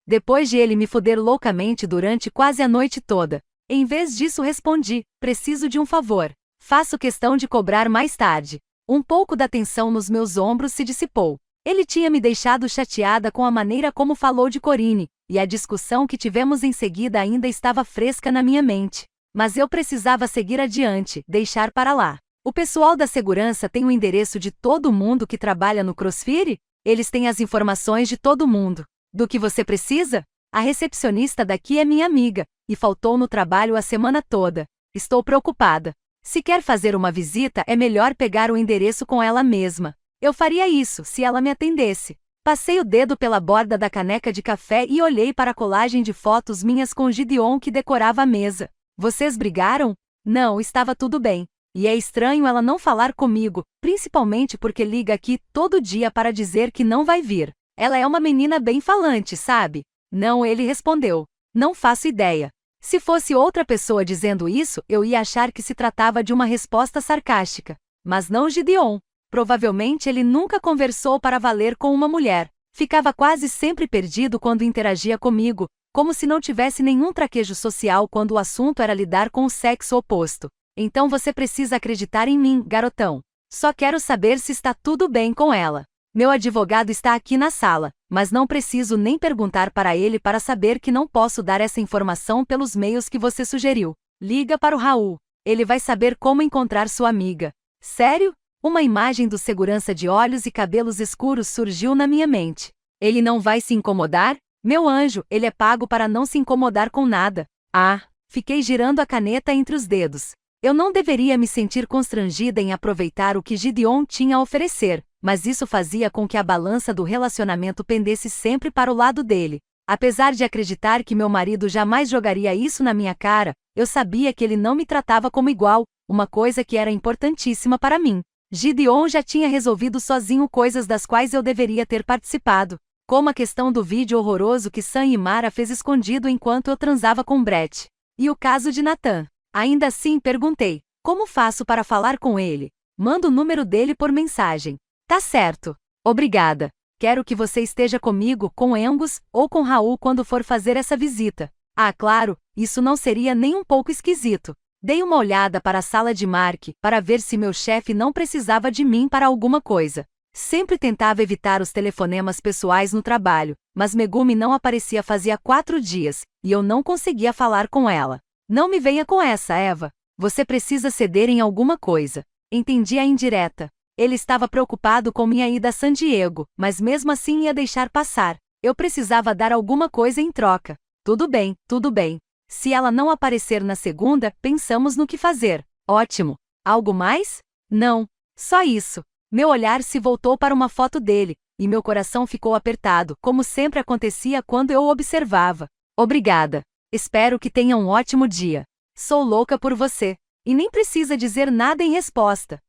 Depois de ele me foder loucamente durante quase a noite toda. Em vez disso respondi, preciso de um favor. Faço questão de cobrar mais tarde. Um pouco da tensão nos meus ombros se dissipou. Ele tinha me deixado chateada com a maneira como falou de Corinne, e a discussão que tivemos em seguida ainda estava fresca na minha mente. Mas eu precisava seguir adiante, deixar para lá. O pessoal da segurança tem o endereço de todo mundo que trabalha no CrossFit? Eles têm as informações de todo mundo. Do que você precisa? A recepcionista daqui é minha amiga, e faltou no trabalho a semana toda. Estou preocupada. Se quer fazer uma visita, é melhor pegar o endereço com ela mesma. Eu faria isso, se ela me atendesse. Passei o dedo pela borda da caneca de café e olhei para a colagem de fotos minhas com Gideon que decorava a mesa. Vocês brigaram? Não, estava tudo bem. E é estranho ela não falar comigo, principalmente porque liga aqui todo dia para dizer que não vai vir. Ela é uma menina bem falante, sabe? Não, ele respondeu. Não faço ideia. Se fosse outra pessoa dizendo isso, eu ia achar que se tratava de uma resposta sarcástica. Mas não Gideon. Provavelmente ele nunca conversou para valer com uma mulher. Ficava quase sempre perdido quando interagia comigo, como se não tivesse nenhum traquejo social quando o assunto era lidar com o sexo oposto. Então você precisa acreditar em mim, garotão. Só quero saber se está tudo bem com ela. Meu advogado está aqui na sala, mas não preciso nem perguntar para ele para saber que não posso dar essa informação pelos meios que você sugeriu. Liga para o Raul. Ele vai saber como encontrar sua amiga. Sério? Uma imagem do segurança de olhos e cabelos escuros surgiu na minha mente. Ele não vai se incomodar? Meu anjo, ele é pago para não se incomodar com nada. Ah, fiquei girando a caneta entre os dedos. Eu não deveria me sentir constrangida em aproveitar o que Gideon tinha a oferecer, mas isso fazia com que a balança do relacionamento pendesse sempre para o lado dele. Apesar de acreditar que meu marido jamais jogaria isso na minha cara, eu sabia que ele não me tratava como igual, uma coisa que era importantíssima para mim. Gideon já tinha resolvido sozinho coisas das quais eu deveria ter participado, como a questão do vídeo horroroso que Sam e Mara fez escondido enquanto eu transava com Brett. E o caso de Nathan. Ainda assim perguntei, como faço para falar com ele? Manda o número dele por mensagem. Tá certo. Obrigada. Quero que você esteja comigo, com Angus, ou com Raul quando for fazer essa visita. Ah, claro, isso não seria nem um pouco esquisito. Dei uma olhada para a sala de Mark, para ver se meu chefe não precisava de mim para alguma coisa. Sempre tentava evitar os telefonemas pessoais no trabalho, mas Megumi não aparecia fazia 4 dias, e eu não conseguia falar com ela. Não me venha com essa, Eva. Você precisa ceder em alguma coisa. Entendi a indireta. Ele estava preocupado com minha ida a San Diego, mas mesmo assim ia deixar passar. Eu precisava dar alguma coisa em troca. Tudo bem, tudo bem. Se ela não aparecer na segunda, pensamos no que fazer. Ótimo. Algo mais? Não. Só isso. Meu olhar se voltou para uma foto dele, e meu coração ficou apertado, como sempre acontecia quando eu o observava. Obrigada. Espero que tenha um ótimo dia. Sou louca por você. E nem precisa dizer nada em resposta.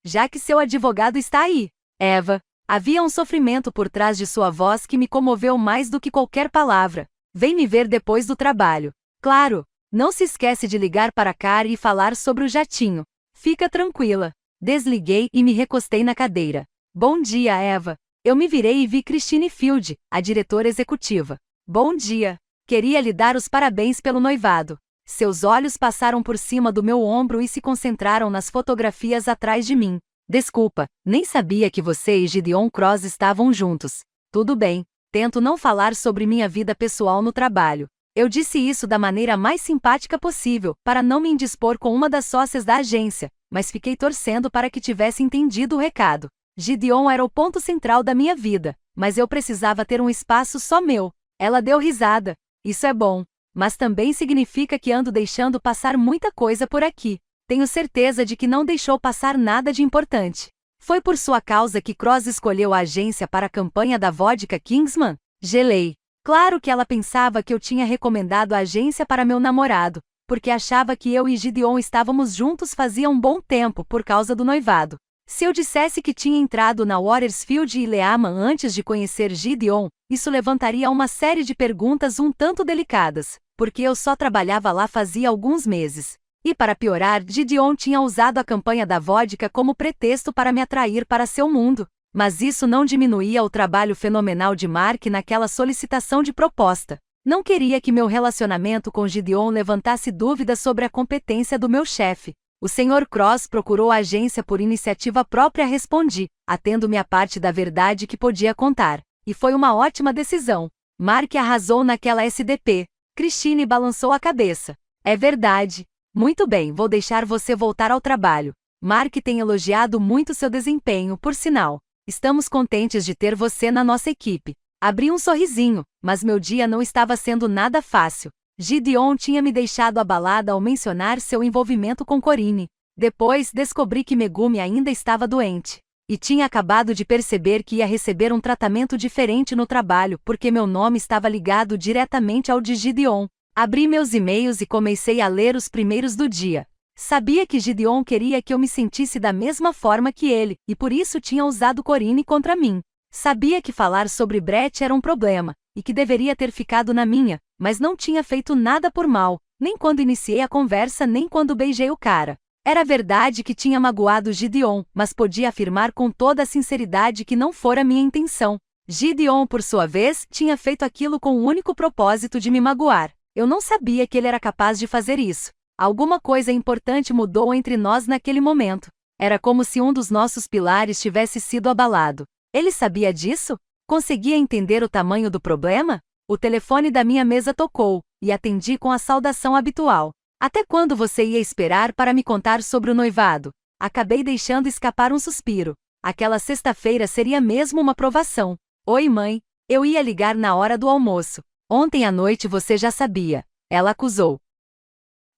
Já que seu advogado está aí. Eva. Havia um sofrimento por trás de sua voz que me comoveu mais do que qualquer palavra. Vem me ver depois do trabalho. Claro. Não se esquece de ligar para Kari e falar sobre o jatinho. Fica tranquila. Desliguei e me recostei na cadeira. Bom dia, Eva. Eu me virei e vi Christine Field, a diretora executiva. Bom dia. Queria lhe dar os parabéns pelo noivado. Seus olhos passaram por cima do meu ombro e se concentraram nas fotografias atrás de mim. Desculpa, nem sabia que você e Gideon Cross estavam juntos. Tudo bem, tento não falar sobre minha vida pessoal no trabalho. Eu disse isso da maneira mais simpática possível, para não me indispor com uma das sócias da agência, mas fiquei torcendo para que tivesse entendido o recado. Gideon era o ponto central da minha vida, mas eu precisava ter um espaço só meu. Ela deu risada. Isso é bom, mas também significa que ando deixando passar muita coisa por aqui. Tenho certeza de que não deixou passar nada de importante. Foi por sua causa que Cross escolheu a agência para a campanha da vodka Kingsman? Gelei. Claro que ela pensava que eu tinha recomendado a agência para meu namorado, porque achava que eu e Gideon estávamos juntos fazia um bom tempo por causa do noivado. Se eu dissesse que tinha entrado na Watersfield e Lehman antes de conhecer Gideon, isso levantaria uma série de perguntas um tanto delicadas, porque eu só trabalhava lá fazia alguns meses. E para piorar, Gideon tinha usado a campanha da vodka como pretexto para me atrair para seu mundo. Mas isso não diminuía o trabalho fenomenal de Mark naquela solicitação de proposta. Não queria que meu relacionamento com Gideon levantasse dúvidas sobre a competência do meu chefe. O Sr. Cross procurou a agência por iniciativa própria, respondi, atendo-me à parte da verdade que podia contar. E foi uma ótima decisão. Mark arrasou naquela SDP. Christine balançou a cabeça. É verdade. Muito bem, vou deixar você voltar ao trabalho. Mark tem elogiado muito seu desempenho, por sinal. Estamos contentes de ter você na nossa equipe. Abri um sorrisinho, mas meu dia não estava sendo nada fácil. Gideon tinha me deixado abalada ao mencionar seu envolvimento com Corinne. Depois, descobri que Megumi ainda estava doente. E tinha acabado de perceber que ia receber um tratamento diferente no trabalho porque meu nome estava ligado diretamente ao de Gideon. Abri meus e-mails e comecei a ler os primeiros do dia. Sabia que Gideon queria que eu me sentisse da mesma forma que ele, e por isso tinha usado Corinne contra mim. Sabia que falar sobre Brett era um problema, e que deveria ter ficado na minha, mas não tinha feito nada por mal, nem quando iniciei a conversa nem quando beijei o cara. Era verdade que tinha magoado Gideon, mas podia afirmar com toda a sinceridade que não fora minha intenção. Gideon, por sua vez, tinha feito aquilo com o único propósito de me magoar. Eu não sabia que ele era capaz de fazer isso. Alguma coisa importante mudou entre nós naquele momento. Era como se um dos nossos pilares tivesse sido abalado. Ele sabia disso? Conseguia entender o tamanho do problema? O telefone da minha mesa tocou, e atendi com a saudação habitual. Até quando você ia esperar para me contar sobre o noivado? Acabei deixando escapar um suspiro. Aquela sexta-feira seria mesmo uma provação. Oi, mãe. Eu ia ligar na hora do almoço. Ontem à noite você já sabia. Ela acusou.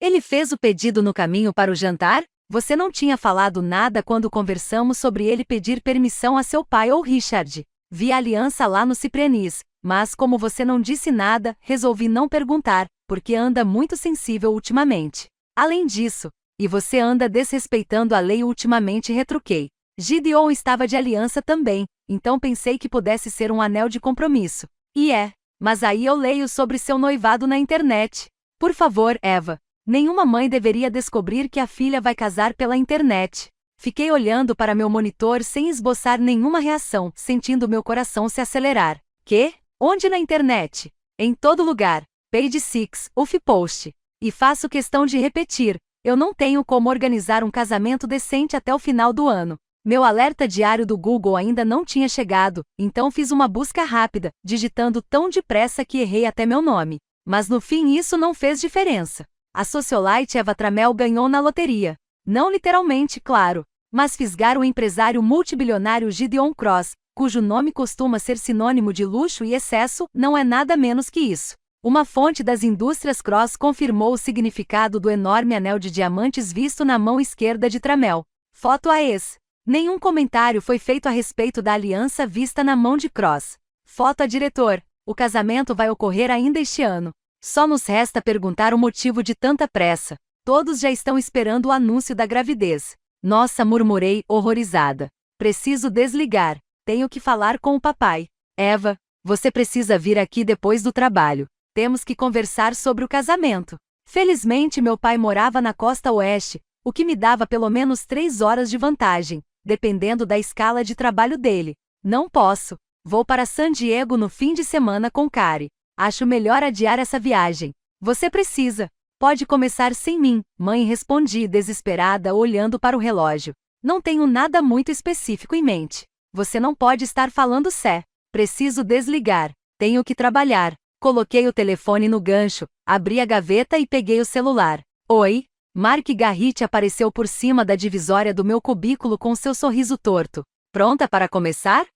Ele fez o pedido no caminho para o jantar? Você não tinha falado nada quando conversamos sobre ele pedir permissão a seu pai ou Richard. Vi a aliança lá no Ciprenis, mas como você não disse nada, resolvi não perguntar, porque anda muito sensível ultimamente. Além disso, e você anda desrespeitando a lei ultimamente, retruquei. Gideon estava de aliança também, então pensei que pudesse ser um anel de compromisso. E é, mas aí eu leio sobre seu noivado na internet. Por favor, Eva. Nenhuma mãe deveria descobrir que a filha vai casar pela internet. Fiquei olhando para meu monitor sem esboçar nenhuma reação, sentindo meu coração se acelerar. Que? Onde na internet? Em todo lugar. Page 6, UFPost. E faço questão de repetir, eu não tenho como organizar um casamento decente até o final do ano. Meu alerta diário do Google ainda não tinha chegado, então fiz uma busca rápida, digitando tão depressa que errei até meu nome. Mas no fim isso não fez diferença. A socialite Eva Tramel ganhou na loteria. Não literalmente, claro, mas fisgar o empresário multibilionário Gideon Cross, cujo nome costuma ser sinônimo de luxo e excesso, não é nada menos que isso. Uma fonte das indústrias Cross confirmou o significado do enorme anel de diamantes visto na mão esquerda de Tramel. Foto a ex. Nenhum comentário foi feito a respeito da aliança vista na mão de Cross. Foto a diretor. O casamento vai ocorrer ainda este ano. Só nos resta perguntar o motivo de tanta pressa. Todos já estão esperando o anúncio da gravidez. Nossa, murmurei, horrorizada. Preciso desligar. Tenho que falar com o papai. Eva, você precisa vir aqui depois do trabalho. Temos que conversar sobre o casamento. Felizmente meu pai morava na costa oeste, o que me dava pelo menos 3 horas de vantagem, dependendo da escala de trabalho dele. Não posso. Vou para San Diego no fim de semana com Kari. Acho melhor adiar essa viagem. Você precisa. Pode começar sem mim, mãe, respondi desesperada olhando para o relógio. Não tenho nada muito específico em mente. Você não pode estar falando sé. Preciso desligar. Tenho que trabalhar. Coloquei o telefone no gancho, abri a gaveta e peguei o celular. Oi? Mark Garrett apareceu por cima da divisória do meu cubículo com seu sorriso torto. Pronta para começar?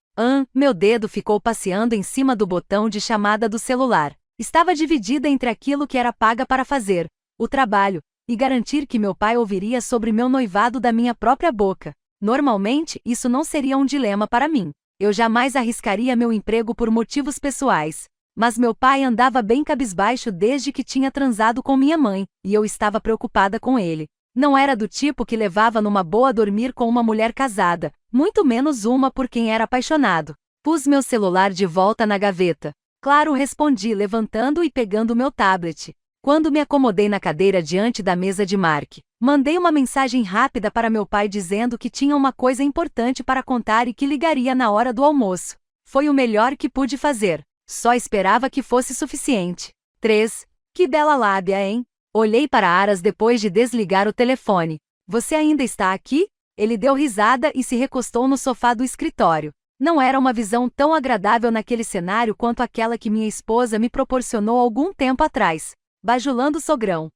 Meu dedo ficou passeando em cima do botão de chamada do celular. Estava dividida entre aquilo que era paga para fazer, o trabalho, e garantir que meu pai ouviria sobre meu noivado da minha própria boca. Normalmente, isso não seria um dilema para mim. Eu jamais arriscaria meu emprego por motivos pessoais. Mas meu pai andava bem cabisbaixo desde que tinha transado com minha mãe, e eu estava preocupada com ele. Não era do tipo que levava numa boa dormir com uma mulher casada, muito menos uma por quem era apaixonado. Pus meu celular de volta na gaveta. Claro, respondi levantando e pegando meu tablet. Quando me acomodei na cadeira diante da mesa de Mark, mandei uma mensagem rápida para meu pai dizendo que tinha uma coisa importante para contar e que ligaria na hora do almoço. Foi o melhor que pude fazer. Só esperava que fosse suficiente. 3. Que bela lábia, hein? Olhei para Aras depois de desligar o telefone. Você ainda está aqui? Ele deu risada e se recostou no sofá do escritório. Não era uma visão tão agradável naquele cenário quanto aquela que minha esposa me proporcionou algum tempo atrás, bajulando o sogrão.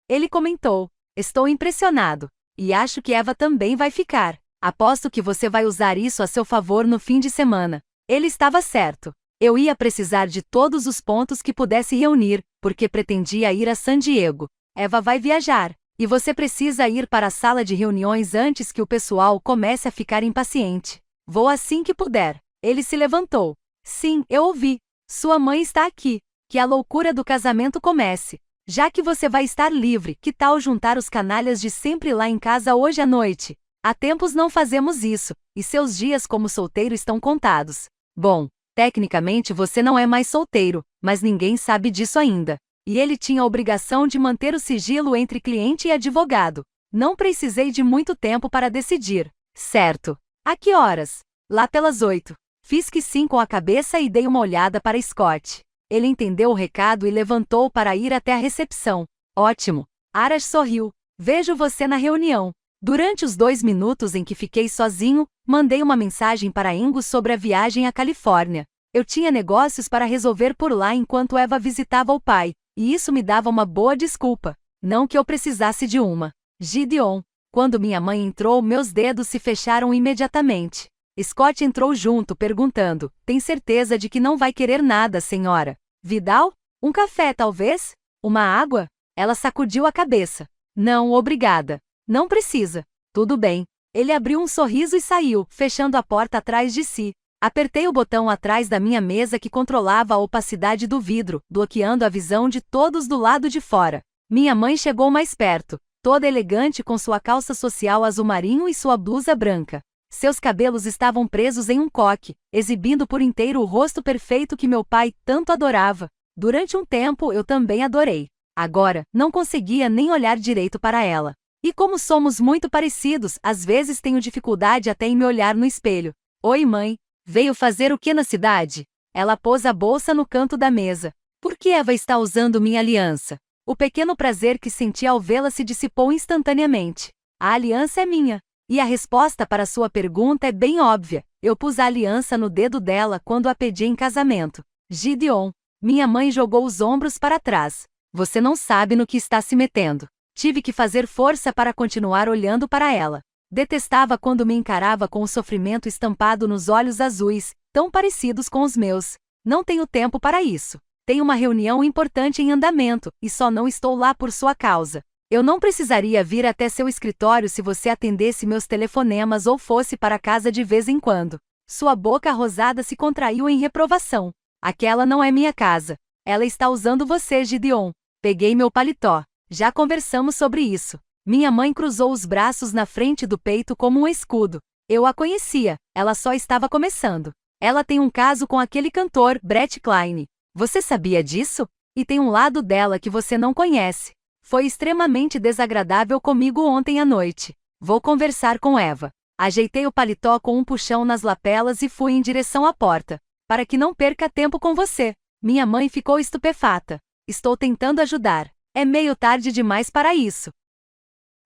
Ele comentou: estou impressionado. E acho que Eva também vai ficar. Aposto que você vai usar isso a seu favor no fim de semana. Ele estava certo. Eu ia precisar de todos os pontos que pudesse reunir, porque pretendia ir a San Diego. Eva vai viajar, e você precisa ir para a sala de reuniões antes que o pessoal comece a ficar impaciente. Vou assim que puder. Ele se levantou. Sim, eu ouvi. Sua mãe está aqui. Que a loucura do casamento comece. Já que você vai estar livre, que tal juntar os canalhas de sempre lá em casa hoje à noite? Há tempos não fazemos isso, e seus dias como solteiro estão contados. Bom, tecnicamente você não é mais solteiro, mas ninguém sabe disso ainda. E ele tinha a obrigação de manter o sigilo entre cliente e advogado. Não precisei de muito tempo para decidir. Certo. A que horas? Lá pelas 8. Fiz que sim com a cabeça e dei uma olhada para Scott. Ele entendeu o recado e levantou para ir até a recepção. Ótimo. Aras sorriu. Vejo você na reunião. Durante os 2 minutos em que fiquei sozinho, mandei uma mensagem para Ingo sobre a viagem à Califórnia. Eu tinha negócios para resolver por lá enquanto Eva visitava o pai, e isso me dava uma boa desculpa. Não que eu precisasse de uma. Gideon. Quando minha mãe entrou, meus dedos se fecharam imediatamente. Scott entrou junto, perguntando: tem certeza de que não vai querer nada, senhora? Vidal? Um café, talvez? Uma água? Ela sacudiu a cabeça. Não, obrigada. Não precisa. Tudo bem. Ele abriu um sorriso e saiu, fechando a porta atrás de si. Apertei o botão atrás da minha mesa que controlava a opacidade do vidro, bloqueando a visão de todos do lado de fora. Minha mãe chegou mais perto, toda elegante com sua calça social azul marinho e sua blusa branca. Seus cabelos estavam presos em um coque, exibindo por inteiro o rosto perfeito que meu pai tanto adorava. Durante um tempo eu também adorei. Agora, não conseguia nem olhar direito para ela. E como somos muito parecidos, às vezes tenho dificuldade até em me olhar no espelho. Oi, mãe. Veio fazer o que na cidade? Ela pôs a bolsa no canto da mesa. Por que Eva está usando minha aliança? O pequeno prazer que senti ao vê-la se dissipou instantaneamente. A aliança é minha. E a resposta para sua pergunta é bem óbvia. Eu pus a aliança no dedo dela quando a pedi em casamento. Gideon. Minha mãe jogou os ombros para trás. Você não sabe no que está se metendo. Tive que fazer força para continuar olhando para ela. Detestava quando me encarava com o sofrimento estampado nos olhos azuis, tão parecidos com os meus. Não tenho tempo para isso. Tenho uma reunião importante em andamento, e só não estou lá por sua causa. Eu não precisaria vir até seu escritório se você atendesse meus telefonemas ou fosse para casa de vez em quando. Sua boca rosada se contraiu em reprovação. Aquela não é minha casa. Ela está usando você, Gideon. Peguei meu paletó. Já conversamos sobre isso. Minha mãe cruzou os braços na frente do peito como um escudo. Eu a conhecia, ela só estava começando. Ela tem um caso com aquele cantor, Brett Klein. Você sabia disso? E tem um lado dela que você não conhece. Foi extremamente desagradável comigo ontem à noite. Vou conversar com Eva. Ajeitei o paletó com um puxão nas lapelas e fui em direção à porta. Para que não perca tempo com você. Minha mãe ficou estupefata. Estou tentando ajudar. É meio tarde demais para isso.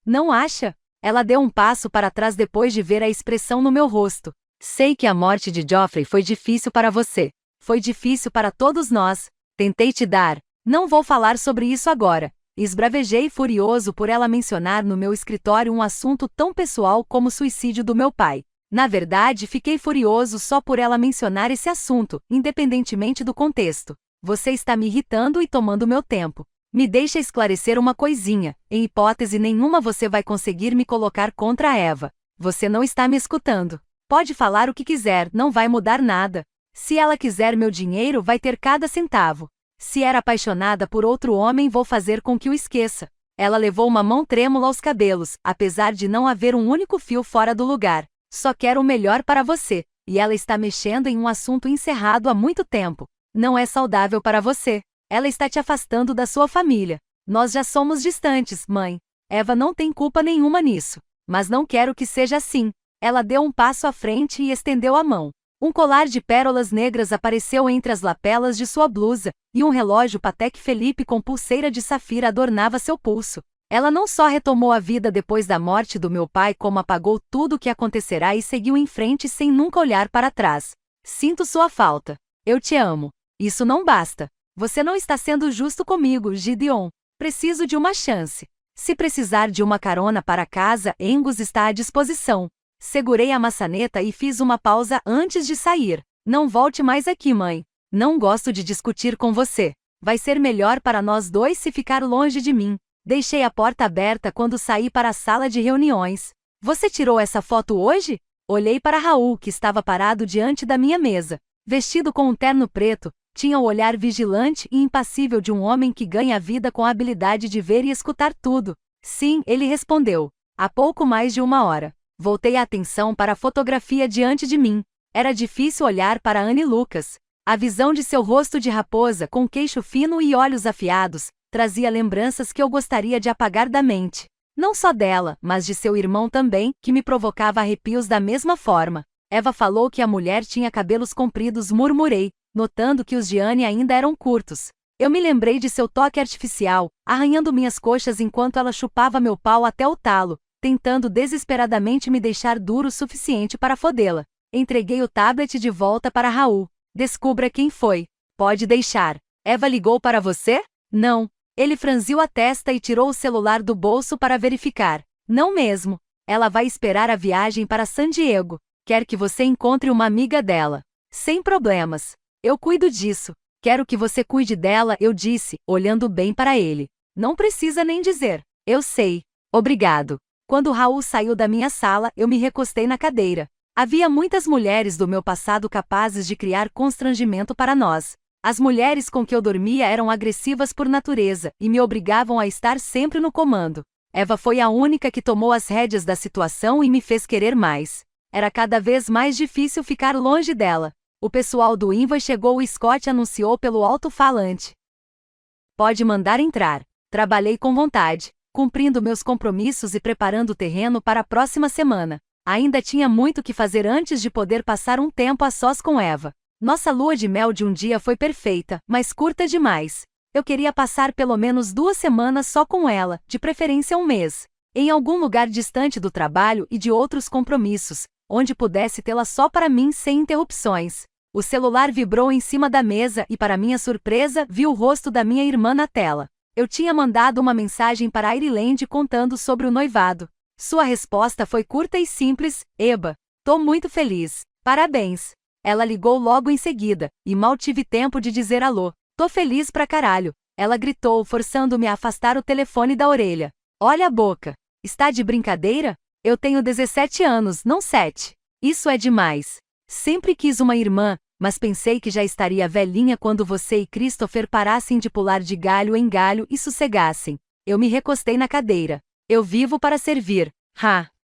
Não acha? Ela deu um passo para trás depois de ver a expressão no meu rosto. Sei que a morte de Joffrey foi difícil para você. Foi difícil para todos nós. Tentei te dar. Não vou falar sobre isso agora. Esbravejei furioso por ela mencionar no meu escritório um assunto tão pessoal como o suicídio do meu pai. Na verdade, fiquei furioso só por ela mencionar esse assunto, independentemente do contexto. Você está me irritando e tomando meu tempo. Me deixa esclarecer uma coisinha. Em hipótese nenhuma você vai conseguir me colocar contra a Eva. Você não está me escutando. Pode falar o que quiser, não vai mudar nada. Se ela quiser meu dinheiro, vai ter cada centavo. Se era apaixonada por outro homem, vou fazer com que o esqueça. Ela levou uma mão trêmula aos cabelos, apesar de não haver um único fio fora do lugar. Só quero o melhor para você, e ela está mexendo em um assunto encerrado há muito tempo. Não é saudável para você. Ela está te afastando da sua família. Nós já somos distantes, mãe. Eva não tem culpa nenhuma nisso. Mas não quero que seja assim. Ela deu um passo à frente e estendeu a mão. Um colar de pérolas negras apareceu entre as lapelas de sua blusa, e um relógio Patek Philippe com pulseira de safira adornava seu pulso. Ela não só retomou a vida depois da morte do meu pai, como apagou tudo o que acontecerá e seguiu em frente sem nunca olhar para trás. Sinto sua falta. Eu te amo. Isso não basta. Você não está sendo justo comigo, Gideon. Preciso de uma chance. Se precisar de uma carona para casa, Angus está à disposição. Segurei a maçaneta e fiz uma pausa antes de sair. Não volte mais aqui, mãe. Não gosto de discutir com você. Vai ser melhor para nós dois se ficar longe de mim. Deixei a porta aberta quando saí para a sala de reuniões. Você tirou essa foto hoje? Olhei para Raul, que estava parado diante da minha mesa. Vestido com um terno preto, tinha o olhar vigilante e impassível de um homem que ganha a vida com a habilidade de ver e escutar tudo. Sim, ele respondeu. Há pouco mais de uma hora. Voltei a atenção para a fotografia diante de mim. Era difícil olhar para Annie Lucas. A visão de seu rosto de raposa, com queixo fino e olhos afiados, trazia lembranças que eu gostaria de apagar da mente. Não só dela, mas de seu irmão também, que me provocava arrepios da mesma forma. Eva falou que a mulher tinha cabelos compridos, murmurei, notando que os de Annie ainda eram curtos. Eu me lembrei de seu toque artificial, arranhando minhas coxas enquanto ela chupava meu pau até o talo, tentando desesperadamente me deixar duro o suficiente para fodê-la. Entreguei o tablet de volta para Raul. Descubra quem foi. Pode deixar. Eva ligou para você? Não. Ele franziu a testa e tirou o celular do bolso para verificar. Não mesmo. Ela vai esperar a viagem para San Diego. Quer que você encontre uma amiga dela. Sem problemas. Eu cuido disso. Quero que você cuide dela, eu disse, olhando bem para ele. Não precisa nem dizer. Eu sei. Obrigado. Quando Raul saiu da minha sala, eu me recostei na cadeira. Havia muitas mulheres do meu passado capazes de criar constrangimento para nós. As mulheres com que eu dormia eram agressivas por natureza e me obrigavam a estar sempre no comando. Eva foi a única que tomou as rédeas da situação e me fez querer mais. Era cada vez mais difícil ficar longe dela. O pessoal do Envoy chegou e Scott anunciou pelo alto-falante. Pode mandar entrar. Trabalhei com vontade, cumprindo meus compromissos e preparando o terreno para a próxima semana. Ainda tinha muito que fazer antes de poder passar um tempo a sós com Eva. Nossa lua de mel de um dia foi perfeita, mas curta demais. Eu queria passar pelo menos 2 semanas só com ela, de preferência um mês. Em algum lugar distante do trabalho e de outros compromissos, onde pudesse tê-la só para mim sem interrupções. O celular vibrou em cima da mesa e, para minha surpresa, vi o rosto da minha irmã na tela. Eu tinha mandado uma mensagem para Ireland contando sobre o noivado. Sua resposta foi curta e simples: Eba, tô muito feliz. Parabéns. Ela ligou logo em seguida, e mal tive tempo de dizer alô. Tô feliz pra caralho. Ela gritou, forçando-me a afastar o telefone da orelha. Olha a boca. Está de brincadeira? Eu tenho 17 anos, não 7. Isso é demais. Sempre quis uma irmã, mas pensei que já estaria velhinha quando você e Christopher parassem de pular de galho em galho e sossegassem. Eu me recostei na cadeira. Eu vivo para servir.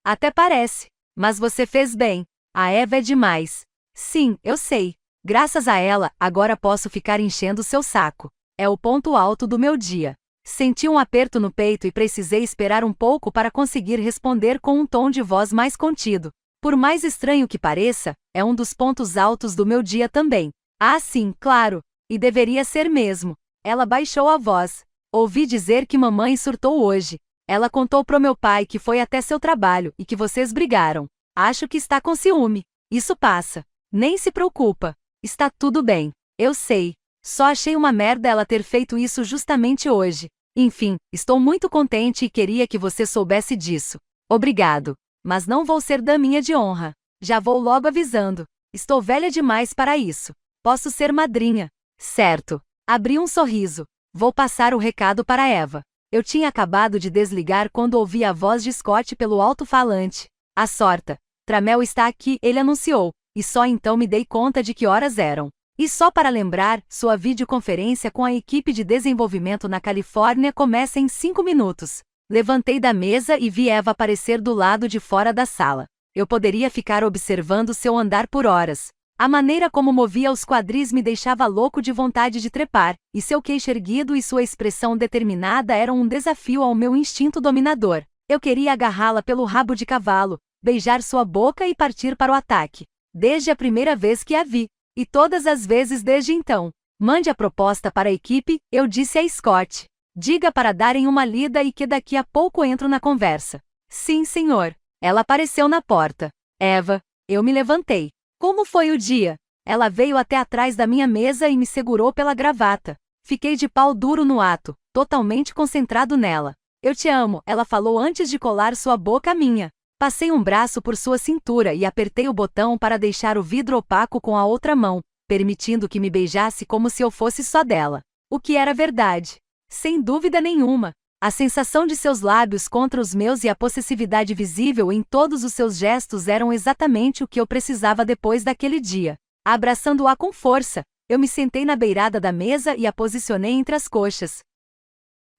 Até parece. Mas você fez bem. A Eva é demais. Sim, eu sei. Graças a ela, agora posso ficar enchendo seu saco. É o ponto alto do meu dia. Senti um aperto no peito e precisei esperar um pouco para conseguir responder com um tom de voz mais contido. Por mais estranho que pareça, é um dos pontos altos do meu dia também. Ah, sim, claro. E deveria ser mesmo. Ela baixou a voz. Ouvi dizer que mamãe surtou hoje. Ela contou pro meu pai que foi até seu trabalho e que vocês brigaram. Acho que está com ciúme. Isso passa. Nem se preocupa. Está tudo bem. Eu sei. Só achei uma merda ela ter feito isso justamente hoje. Enfim, estou muito contente e queria que você soubesse disso. Obrigado. Mas não vou ser daminha de honra. Já vou logo avisando. Estou velha demais para isso. Posso ser madrinha. Certo. Abri um sorriso. Vou passar o recado para Eva. Eu tinha acabado de desligar quando ouvi a voz de Scott pelo alto-falante. A sorta. Tramel está aqui, ele anunciou. E só então me dei conta de que horas eram. E só para lembrar, sua videoconferência com a equipe de desenvolvimento na Califórnia começa em 5 minutos. Levantei da mesa e vi Eva aparecer do lado de fora da sala. Eu poderia ficar observando seu andar por horas. A maneira como movia os quadris me deixava louco de vontade de trepar, e seu queixo erguido e sua expressão determinada eram um desafio ao meu instinto dominador. Eu queria agarrá-la pelo rabo de cavalo, beijar sua boca e partir para o ataque. Desde a primeira vez que a vi. E todas as vezes desde então. Mande a proposta para a equipe, eu disse a Scott. Diga para darem uma lida e que daqui a pouco entro na conversa. Sim, senhor. Ela apareceu na porta. Eva, eu me levantei. Como foi o dia? Ela veio até atrás da minha mesa e me segurou pela gravata. Fiquei de pau duro no ato, totalmente concentrado nela. Eu te amo, ela falou antes de colar sua boca à minha. Passei um braço por sua cintura e apertei o botão para deixar o vidro opaco com a outra mão, permitindo que me beijasse como se eu fosse só dela. O que era verdade. Sem dúvida nenhuma. A sensação de seus lábios contra os meus e a possessividade visível em todos os seus gestos eram exatamente o que eu precisava depois daquele dia. Abraçando-a com força, eu me sentei na beirada da mesa e a posicionei entre as coxas.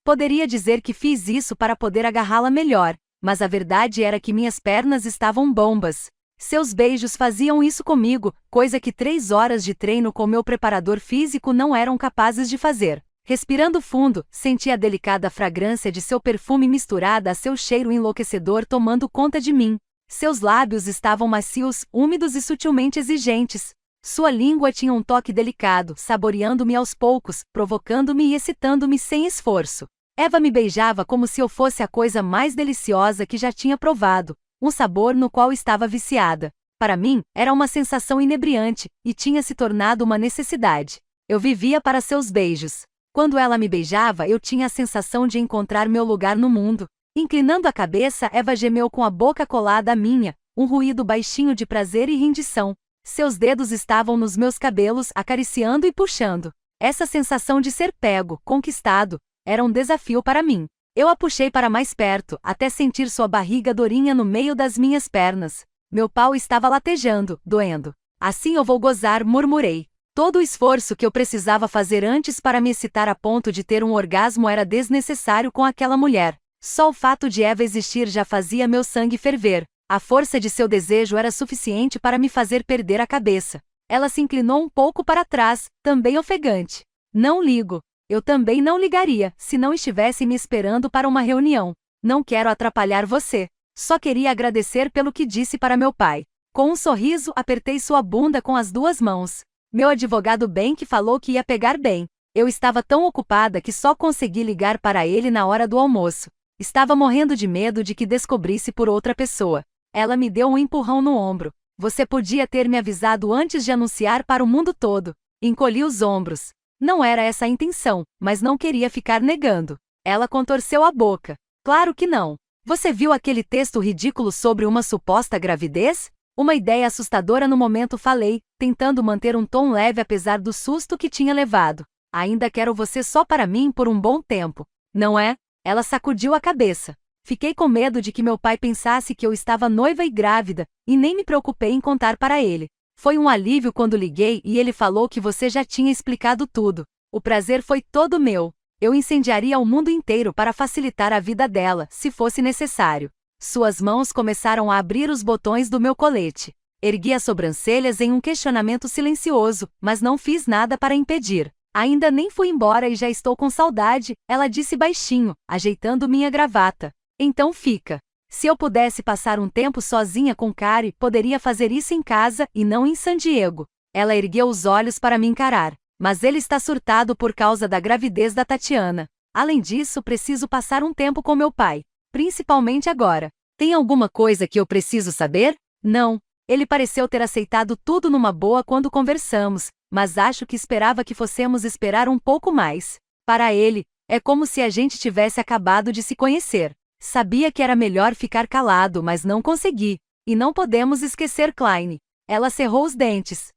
Poderia dizer que fiz isso para poder agarrá-la melhor. Mas a verdade era que minhas pernas estavam bombas. Seus beijos faziam isso comigo, coisa que 3 horas de treino com meu preparador físico não eram capazes de fazer. Respirando fundo, senti a delicada fragrância de seu perfume misturada a seu cheiro enlouquecedor tomando conta de mim. Seus lábios estavam macios, úmidos e sutilmente exigentes. Sua língua tinha um toque delicado, saboreando-me aos poucos, provocando-me e excitando-me sem esforço. Eva me beijava como se eu fosse a coisa mais deliciosa que já tinha provado, um sabor no qual estava viciada. Para mim, era uma sensação inebriante, e tinha se tornado uma necessidade. Eu vivia para seus beijos. Quando ela me beijava, eu tinha a sensação de encontrar meu lugar no mundo. Inclinando a cabeça, Eva gemeu com a boca colada à minha, um ruído baixinho de prazer e rendição. Seus dedos estavam nos meus cabelos, acariciando e puxando. Essa sensação de ser pego, conquistado, era um desafio para mim. Eu a puxei para mais perto, até sentir sua barriga durinha no meio das minhas pernas. Meu pau estava latejando, doendo. Assim eu vou gozar, murmurei. Todo o esforço que eu precisava fazer antes para me excitar a ponto de ter um orgasmo era desnecessário com aquela mulher. Só o fato de Eva existir já fazia meu sangue ferver. A força de seu desejo era suficiente para me fazer perder a cabeça. Ela se inclinou um pouco para trás, também ofegante. Não ligo. Eu também não ligaria, se não estivesse me esperando para uma reunião. Não quero atrapalhar você. Só queria agradecer pelo que disse para meu pai. Com um sorriso, apertei sua bunda com as 2 mãos. Meu advogado bem que falou que ia pegar bem. Eu estava tão ocupada que só consegui ligar para ele na hora do almoço. Estava morrendo de medo de que descobrisse por outra pessoa. Ela me deu um empurrão no ombro. Você podia ter me avisado antes de anunciar para o mundo todo. Encolhi os ombros. Não era essa a intenção, mas não queria ficar negando. Ela contorceu a boca. Claro que não. Você viu aquele texto ridículo sobre uma suposta gravidez? Uma ideia assustadora no momento falei, tentando manter um tom leve apesar do susto que tinha levado. Ainda quero você só para mim por um bom tempo. Não é? Ela sacudiu a cabeça. Fiquei com medo de que meu pai pensasse que eu estava noiva e grávida, e nem me preocupei em contar para ele. Foi um alívio quando liguei e ele falou que você já tinha explicado tudo. O prazer foi todo meu. Eu incendiaria o mundo inteiro para facilitar a vida dela, se fosse necessário. Suas mãos começaram a abrir os botões do meu colete. Ergui as sobrancelhas em um questionamento silencioso, mas não fiz nada para impedir. Ainda nem fui embora e já estou com saudade, ela disse baixinho, ajeitando minha gravata. Então fica. Se eu pudesse passar um tempo sozinha com Kari, poderia fazer isso em casa e não em San Diego. Ela ergueu os olhos para me encarar. Mas ele está surtado por causa da gravidez da Tatiana. Além disso, preciso passar um tempo com meu pai. Principalmente agora. Tem alguma coisa que eu preciso saber? Não. Ele pareceu ter aceitado tudo numa boa quando conversamos, mas acho que esperava que fossemos esperar um pouco mais. Para ele, é como se a gente tivesse acabado de se conhecer. Sabia que era melhor ficar calado, mas não consegui. E não podemos esquecer Klein. Ela cerrou os dentes.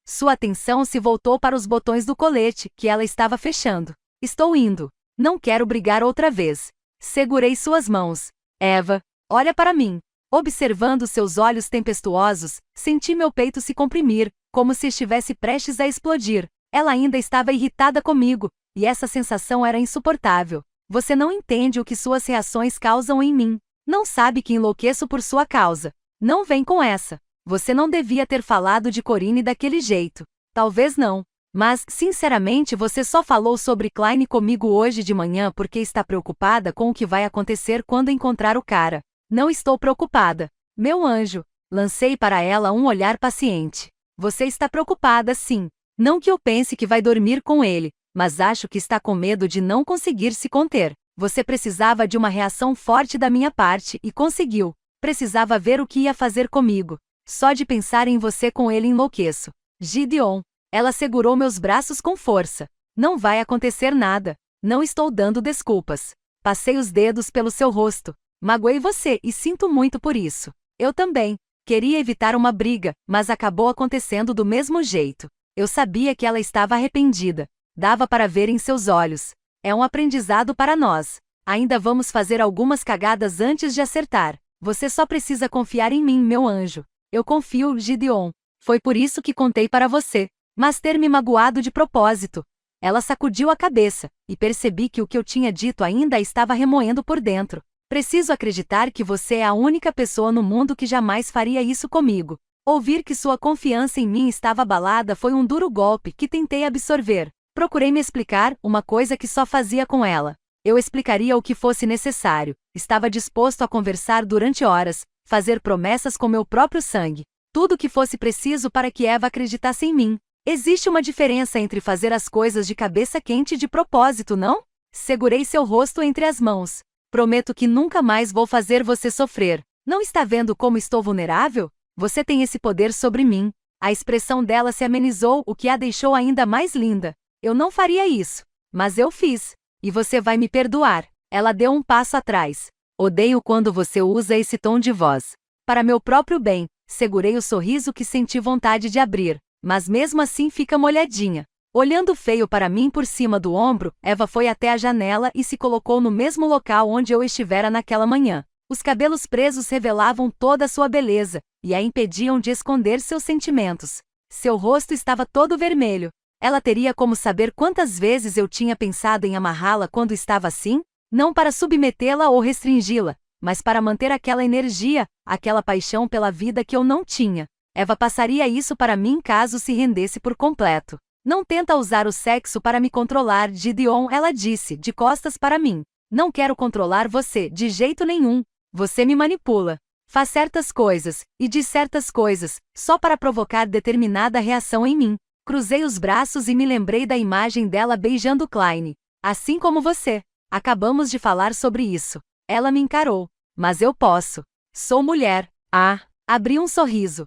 Sua atenção se voltou para os botões do colete, que ela estava fechando. Estou indo. Não quero brigar outra vez. Segurei suas mãos. Eva, olha para mim. Observando seus olhos tempestuosos, senti meu peito se comprimir, como se estivesse prestes a explodir. Ela ainda estava irritada comigo, e essa sensação era insuportável. Você não entende o que suas reações causam em mim. Não sabe que enlouqueço por sua causa. Não vem com essa. Você não devia ter falado de Corinne daquele jeito. Talvez não. Mas, sinceramente, você só falou sobre Klein comigo hoje de manhã porque está preocupada com o que vai acontecer quando encontrar o cara. Não estou preocupada. Meu anjo. Lancei para ela um olhar paciente. Você está preocupada, sim. Não que eu pense que vai dormir com ele, mas acho que está com medo de não conseguir se conter. Você precisava de uma reação forte da minha parte e conseguiu. Precisava ver o que ia fazer comigo. Só de pensar em você com ele enlouqueço. Gideon. Ela segurou meus braços com força. Não vai acontecer nada. Não estou dando desculpas. Passei os dedos pelo seu rosto. Magoei você e sinto muito por isso. Eu também. Queria evitar uma briga, mas acabou acontecendo do mesmo jeito. Eu sabia que ela estava arrependida. Dava para ver em seus olhos. É um aprendizado para nós. Ainda vamos fazer algumas cagadas antes de acertar. Você só precisa confiar em mim, meu anjo. Eu confio, Gideon. Foi por isso que contei para você. Mas ter me magoado de propósito. Ela sacudiu a cabeça, e percebi que o que eu tinha dito ainda a estava remoendo por dentro. Preciso acreditar que você é a única pessoa no mundo que jamais faria isso comigo. Ouvir que sua confiança em mim estava abalada foi um duro golpe que tentei absorver. Procurei me explicar, uma coisa que só fazia com ela. Eu explicaria o que fosse necessário. Estava disposto a conversar durante horas, fazer promessas com meu próprio sangue. Tudo o que fosse preciso para que Eva acreditasse em mim. Existe uma diferença entre fazer as coisas de cabeça quente e de propósito, não? Segurei seu rosto entre as mãos. Prometo que nunca mais vou fazer você sofrer. Não está vendo como estou vulnerável? Você tem esse poder sobre mim. A expressão dela se amenizou, o que a deixou ainda mais linda. Eu não faria isso. Mas eu fiz. E você vai me perdoar. Ela deu um passo atrás. Odeio quando você usa esse tom de voz. Para meu próprio bem, segurei o sorriso que senti vontade de abrir. Mas mesmo assim fica molhadinha. Olhando feio para mim por cima do ombro, Eva foi até a janela e se colocou no mesmo local onde eu estivera naquela manhã. Os cabelos presos revelavam toda a sua beleza, e a impediam de esconder seus sentimentos. Seu rosto estava todo vermelho. Ela teria como saber quantas vezes eu tinha pensado em amarrá-la quando estava assim? Não para submetê-la ou restringi-la, mas para manter aquela energia, aquela paixão pela vida que eu não tinha. Eva passaria isso para mim caso se rendesse por completo. Não tenta usar o sexo para me controlar, Gideon, ela disse, de costas para mim. Não quero controlar você, de jeito nenhum. Você me manipula. Faz certas coisas, e diz certas coisas, só para provocar determinada reação em mim. Cruzei os braços e me lembrei da imagem dela beijando Klein. Assim como você. Acabamos de falar sobre isso. Ela me encarou. Mas eu posso. Sou mulher. Ah, abri um sorriso.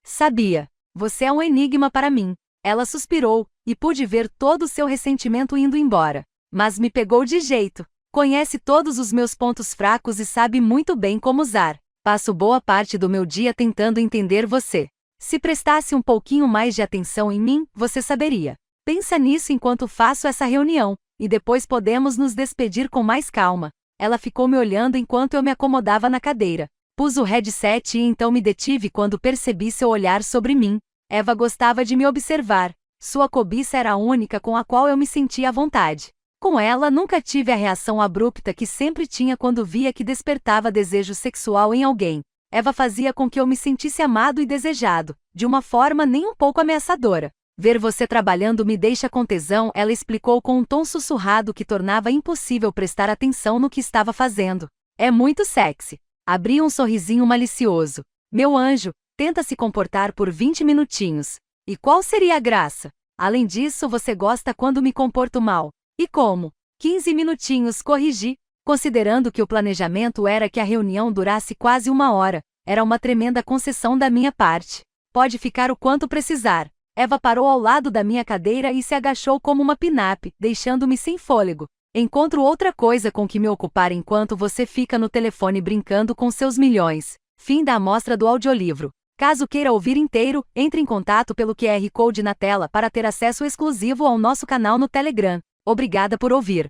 Sabia. Você é um enigma para mim. Ela suspirou, e pude ver todo o seu ressentimento indo embora. Mas me pegou de jeito. Conhece todos os meus pontos fracos e sabe muito bem como usar. Passo boa parte do meu dia tentando entender você. Se prestasse um pouquinho mais de atenção em mim, você saberia. Pensa nisso enquanto faço essa reunião, e depois podemos nos despedir com mais calma. Ela ficou me olhando enquanto eu me acomodava na cadeira. Pus o headset e então me detive quando percebi seu olhar sobre mim. Eva gostava de me observar. Sua cobiça era a única com a qual eu me sentia à vontade. Com ela nunca tive a reação abrupta que sempre tinha quando via que despertava desejo sexual em alguém. Eva fazia com que eu me sentisse amado e desejado, de uma forma nem um pouco ameaçadora. Ver você trabalhando me deixa com tesão, ela explicou com um tom sussurrado que tornava impossível prestar atenção no que estava fazendo. É muito sexy. Abri um sorrisinho malicioso. Meu anjo, tenta se comportar por 20 minutinhos. E qual seria a graça? Além disso, você gosta quando me comporto mal. E como? 15 minutinhos, corrigi. Considerando que o planejamento era que a reunião durasse quase 1 hora, era uma tremenda concessão da minha parte. Pode ficar o quanto precisar. Eva parou ao lado da minha cadeira e se agachou como uma pin-up, deixando-me sem fôlego. Encontro outra coisa com que me ocupar enquanto você fica no telefone brincando com seus milhões. Fim da amostra do audiolivro. Caso queira ouvir inteiro, entre em contato pelo QR Code na tela para ter acesso exclusivo ao nosso canal no Telegram. Obrigada por ouvir.